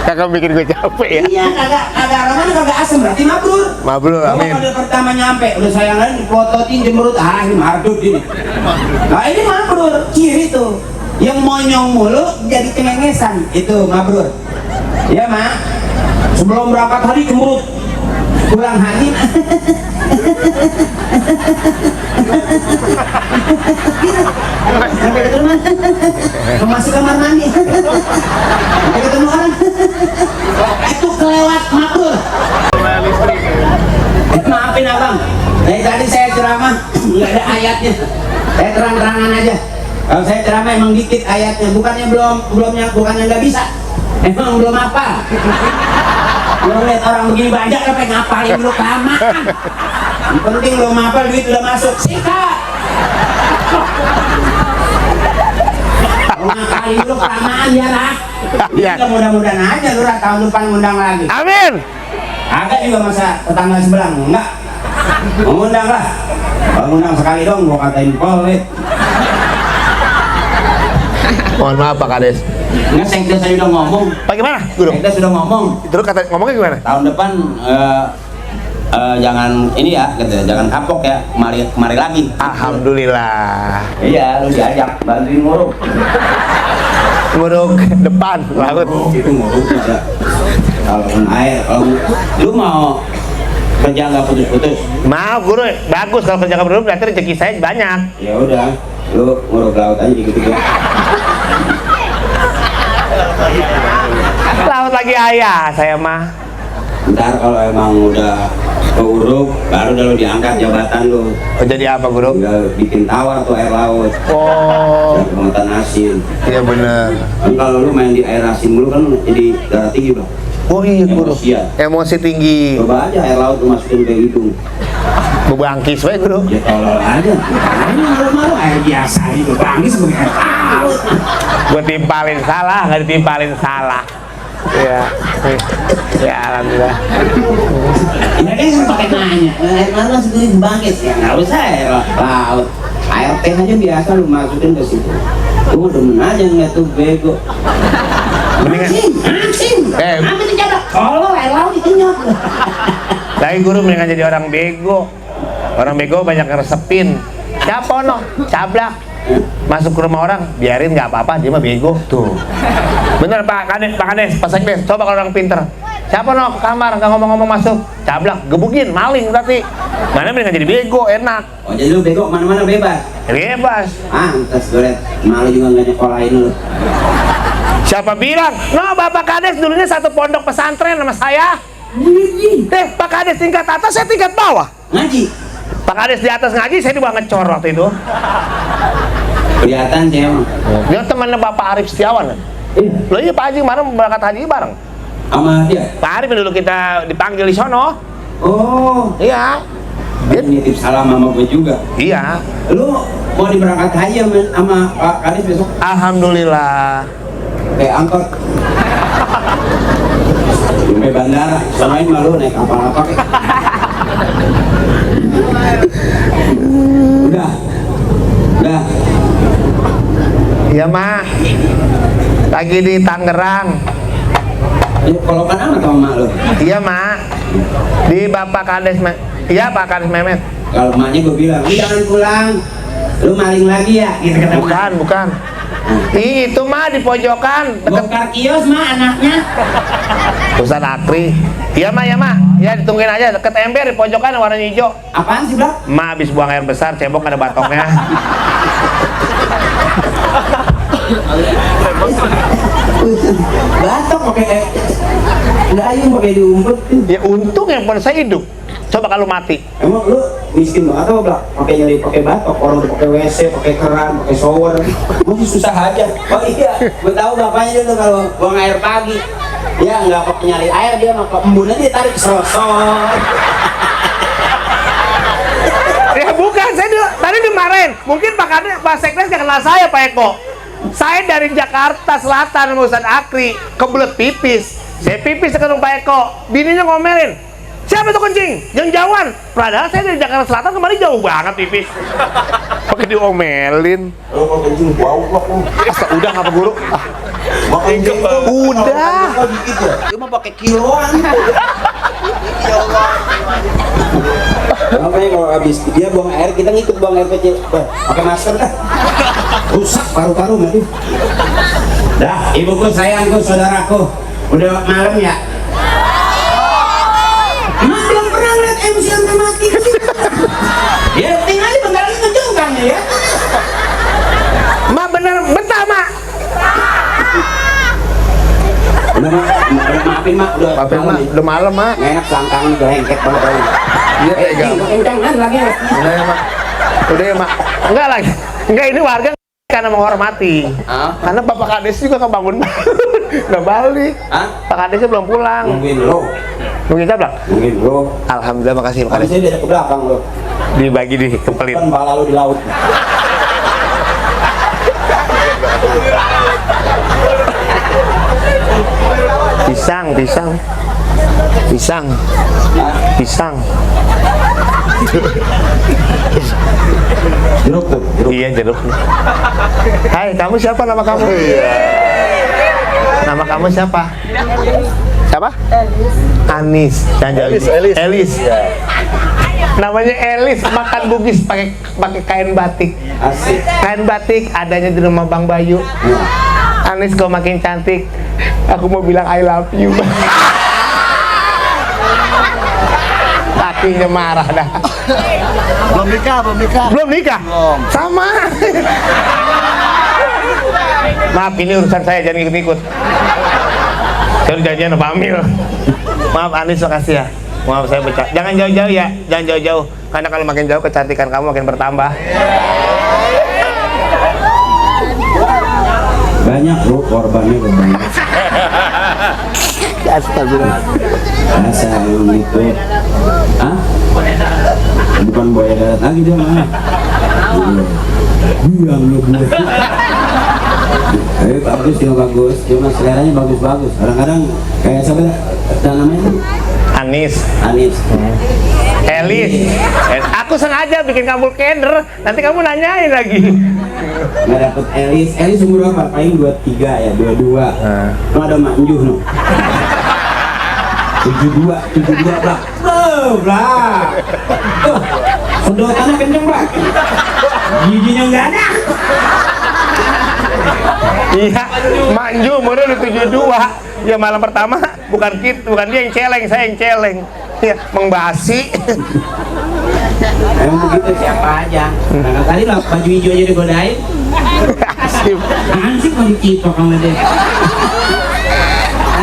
Kakak bikin gue capek ya. Iya, kagak aroman, kagak asem, berarti mabrur. Mabrur, amin. Pada pertama nyampe, udah sayangan dipototin cemberut, ini mardut ini. Nah ini mabrur, ciri tuh. Yang monyong mulu jadi cengengesan, itu mabrur. Ya Ma, sebelum berangkat hari cemberut, pulang haji. Sampai ke rumah, masuk kamar mandi, sampai ketemu orang, itu kelewat mabrur. Maafin abang, dari tadi saya ceramah nggak ada ayatnya, saya terang-terangan aja. Kalau saya ceramah emang dikit ayatnya, bukannya bukannya nggak bisa, emang belum apa. Lo lihat orang begini banyak sampai ngapalin dulu kelamaan. Yang penting lo ngapal, duit udah masuk, sikat. Lo ngapalin dulu kelamaan ya lah. Kita mudah-mudahan aja lu tahun depan ngundang lagi. Amin. Agak juga masa tetangga sebelah, enggak. Mengundang lah. Kalau ngundang sekali dong, gua katain pelit. Mohon maaf Pak Kades. Enggak, sekda saya udah ngomong. Bagaimana, Guru? Sekda sudah ngomong. Terus kata ngomongnya gimana? Tahun depan jangan ini ya, gitu, jangan kapok ya, kemari lagi. Alhamdulillah. Iya, lu diajak bantuin nguruk. Nguruk depan laut. Itu nguruk ada. Kalau air, kalau lu mau kerja nggak putus-putus, Maaf Guru, bagus kalau kerja kamu berarti rezeki saya banyak. ya udah, lu nguruk laut aja gitu-gitu. Laut lagi ayah saya mah. Ntar kalau emang udah keuruk, baru dah lu diangkat jabatan lu. Oh, jadi apa guru? Tinggal bikin tawar tuh air laut. Oh, Dan penguatan asin. iya bener. Kan kalau lu main di air asin mulu kan jadi darah tinggi bang. Oh iya guru. Emosian. Emosi tinggi. Coba aja air laut lu masukin ke hidung. Bebangkis we guru. Ya tolol aja. Ini malu-malu air biasa itu bangkis sebagai air laut. Gue timpalin salah, nggak ditimpalin salah. Ya, ya alhamdulillah. Ya kan pakai nanya, air mana masukin bangkis? Ya nggak usah air laut. Air teh aja biasa lu masukin ke situ. Lu demen aja ngeliat tuh bego. Asin. Apa dicaplok? Kalau air laut dikenyot. Tapi guru mendingan jadi orang bego. Orang bego banyak ngeresepin. Siapa no? Cablak. Masuk ke rumah orang, biarin nggak apa-apa, dia mah bego. Tuh. Bener Pak Kades, Pak Sekdes. Coba kalau orang pinter. Siapa no ke kamar nggak ngomong-ngomong masuk, cablak, gebukin, maling berarti. Mana mendingan jadi bego, enak. Oh jadi lu bego mana-mana bebas? Bebas. Antas gue liat, malu juga nggak nyekolahin lu. Siapa bilang? No, Bapak Kades dulunya satu pondok pesantren sama saya. Pak Kades tingkat atas, saya tingkat bawah. Ngaji? Pak Kades di atas ngaji, saya di bawah ngecor waktu itu. Kelihatan sih emang. Dia temannya Bapak Arif Setiawan kan? Loh iya Pak Haji kemarin berangkat haji bareng. Sama dia? Pak Arif yang dulu kita dipanggil di sono. Oh. Iya. Dia nitip salam sama gue juga. Iya. Lu mau diberangkat haji sama Pak Kadis besok? Alhamdulillah. Kayak angkot. Sampai bandara, selain malu naik kapal apa kek? Udah. Iya Mak. Lagi di Tangerang. Ya, kalau kan amat sama mak lu. Iya Mak. Di Bapak Kades Iya Pak Kades Mehmet. Kalau emaknya gue bilang, lu jangan pulang. Lu maling lagi ya? Gitu kata emak. Bukan. Itu mah di pojokan deket Bongkar kios mah anaknya. Ustaz Akri. Iya Mak, ya ditungguin aja deket ember di pojokan warna hijau. Apaan sih, Bang? Ma habis buang air besar, cebok ada batoknya. Batok pakai gayung pakai diumpet. Ya untung handphone saya hidup. Coba kalau mati. Emang lu miskin banget apa, Bang? Pakai nyari pakai batok, orang udah pakai WC, pakai keran, pakai shower. Masih susah aja. Oh iya, gue tahu bapaknya itu kalau buang air pagi. Ya nggak pakai nyari air, dia mah embunnya dia tarik serosot. Ya bukan, tadi dimarahin. Mungkin Pak Sekdes nggak kenal saya Pak Eko. Saya dari Jakarta Selatan sama Ustaz Akri, kebelet pipis. Saya pipis ke Pak Eko, bininya ngomelin. Siapa itu kencing? Yang jauhan. Padahal saya dari Jakarta Selatan kemarin jauh banget pipis. Pakai diomelin. Lo kalau kencing bau kok. Udah ngapa guru? Udah. Dia mau pakai kiloan. Ya Allah. Makanya kalau habis dia buang air, kita ngikut buang air kecil. Pakai masker dah. Rusak paru-paru nanti. Dah, ibuku, sayangku, saudaraku. Udah malam ya? Mak belum pernah lihat MC sampai mati. Ya, tinggal aja bentar lagi ngejengkang ya. Mak bener, bentar Mak. Udah mak, maafin mak, Udah malam Mak. Nggak enak selangkang udah lengket banget. Iya, Kencangan lagi. Udah ya Mak. Udah ya Mak. Enggak lagi. Enggak, ini warga karena menghormati. Karena Bapak Kades juga kebangun nggak balik. Pak Kadesnya belum pulang. Nungguin lo. Nungguin cablak. Nungguin lo. Alhamdulillah, makasih Pak Tapi Kades. saya beda ke belakang lo. Dibagi di kepelit. Kan bala lo di laut. Pisang. Jeruk tuh. Iya, jeruk. Hai, kamu siapa nama kamu? Nama kamu siapa? Siapa? Anis. Elis. Namanya Elis, makan bugis pakai kain batik. Asik. Kain batik adanya di rumah Bang Bayu. Anis kau makin cantik. Aku mau bilang I love you. Lakinya marah dah. Belum nikah. Belum nikah? Sama. Maaf, ini urusan saya, jangan ikut-ikut. Saya udah janjian sama Amil. Maaf Anis, makasih ya. Maaf saya becak. Jangan jauh-jauh ya, jangan jauh-jauh. Karena kalau makin jauh kecantikan kamu makin bertambah. Banyak bro korbannya banyak. Astagfirullah. Masa yang gitu. Hah? Bukan buaya darat lagi dia mah. Biang lu gue. Bagus ya bagus, cuma seleranya bagus-bagus. Kadang-kadang kayak siapa namanya? Anis. Anis. Elis. Aku sengaja bikin kamu keder, nanti kamu nanyain lagi. Nggak dapet Elis. Elis umur berapa? Paling 23 ya, 22. Lo ada manjuh no. 72 blah. Blah. Tuh, sedotannya kenceng blah. Giginya nggak ada. Iya, Manju umurnya udah 72. Ya malam pertama bukan dia yang celeng, saya yang celeng. Ya, mengbasi. Emang begitu siapa aja. Nah, tadi lah baju hijau aja digodain. Asif. Anjing baju cipok sama dia.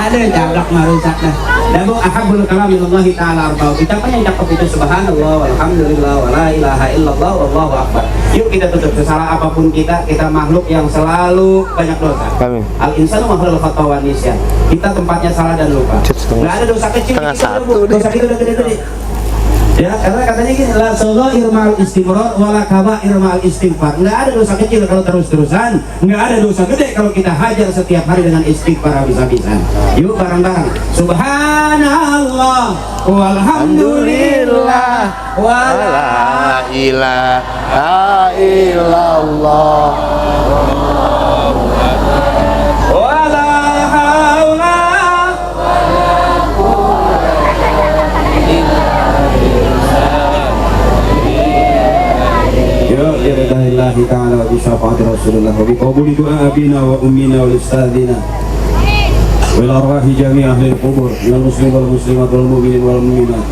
Ada jablak mah rusak dah. Dabu ahabul kalam ilallahi ta'ala arba'u. Kita apa yang cakep itu subhanallah walhamdulillah wa la ilaha illallah wallahu akbar. Yuk kita tutup salah apapun kita makhluk yang selalu banyak dosa. Amin. Al insanu makhluk khata wa nisyan. Kita tempatnya salah dan lupa. Enggak ada dosa kecil. Dosa kita udah gede-gede. Ya, karena katanya gini, la saghair ma'al istimrar wa la kaba'ir ma'al istighfar. Enggak ada dosa kecil kalau terus-terusan, enggak ada dosa gede kalau kita hajar setiap hari dengan istighfar habis-habisan. Yuk bareng-bareng. Subhanallah walhamdulillah wa la ilaha illallah. wa la haula Biridaillahi ta'ala wa bisyafaati Rasulullah wa biqabuli du'a abina wa ummina wa ustadzina wa ila arwahi jami' ahli al-qubur minal muslimin wal muslimat wal mu'minin wal mu'minat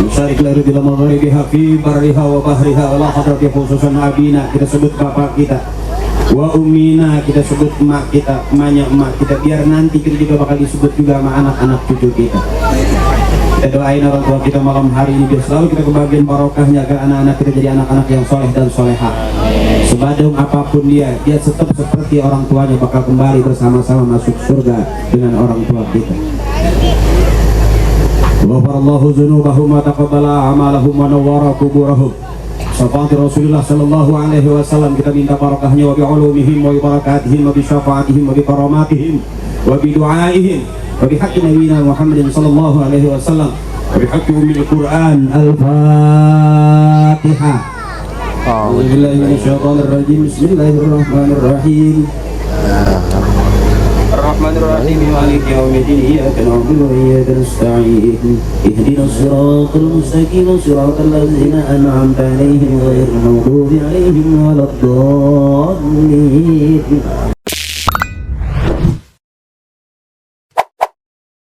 musyarik lahir bila maghribiha fi barriha wa bahriha wa la hadrati khususan abina, kita sebut bapak kita, wa ummina kita sebut emak kita, emaknya emak kita, biar nanti kita juga bakal disebut juga sama anak-anak cucu kita. Kita doain orang tua kita malam hari ini biar selalu kita kebagian barokahnya ke anak-anak kita jadi anak-anak yang soleh dan solehah. Sebadung apapun dia tetap seperti orang tuanya bakal kembali bersama-sama masuk surga dengan orang tua kita. Ghafarallahu dzunubahum wa taqabbala a'malahum wa nawwara quburahum. Syafaat Rasulullah sallallahu alaihi wasallam, kita minta barokahnya wa bi'ulumihim wa bi barakatihim wa bi syafaatihim wa bi karamatihim wa bi du'aihim wa bi haqqi nabiyina Muhammadin sallallahu alaihi wasallam wa bi haqqi ummil Qur'an. Al-Fatihah. A'udzubillahi minasyaitonir rajim. Bismillahirrahmanirrahim. Ar-Rahmanir-Rahim. Maliki yaumiddin. Iyyaka na'budu wa iyyaka nasta'in. Ihdinas siratal mustaqim, siratal ladzina an'amta 'alaihim ghairil maghdubi 'alaihim waladdallin.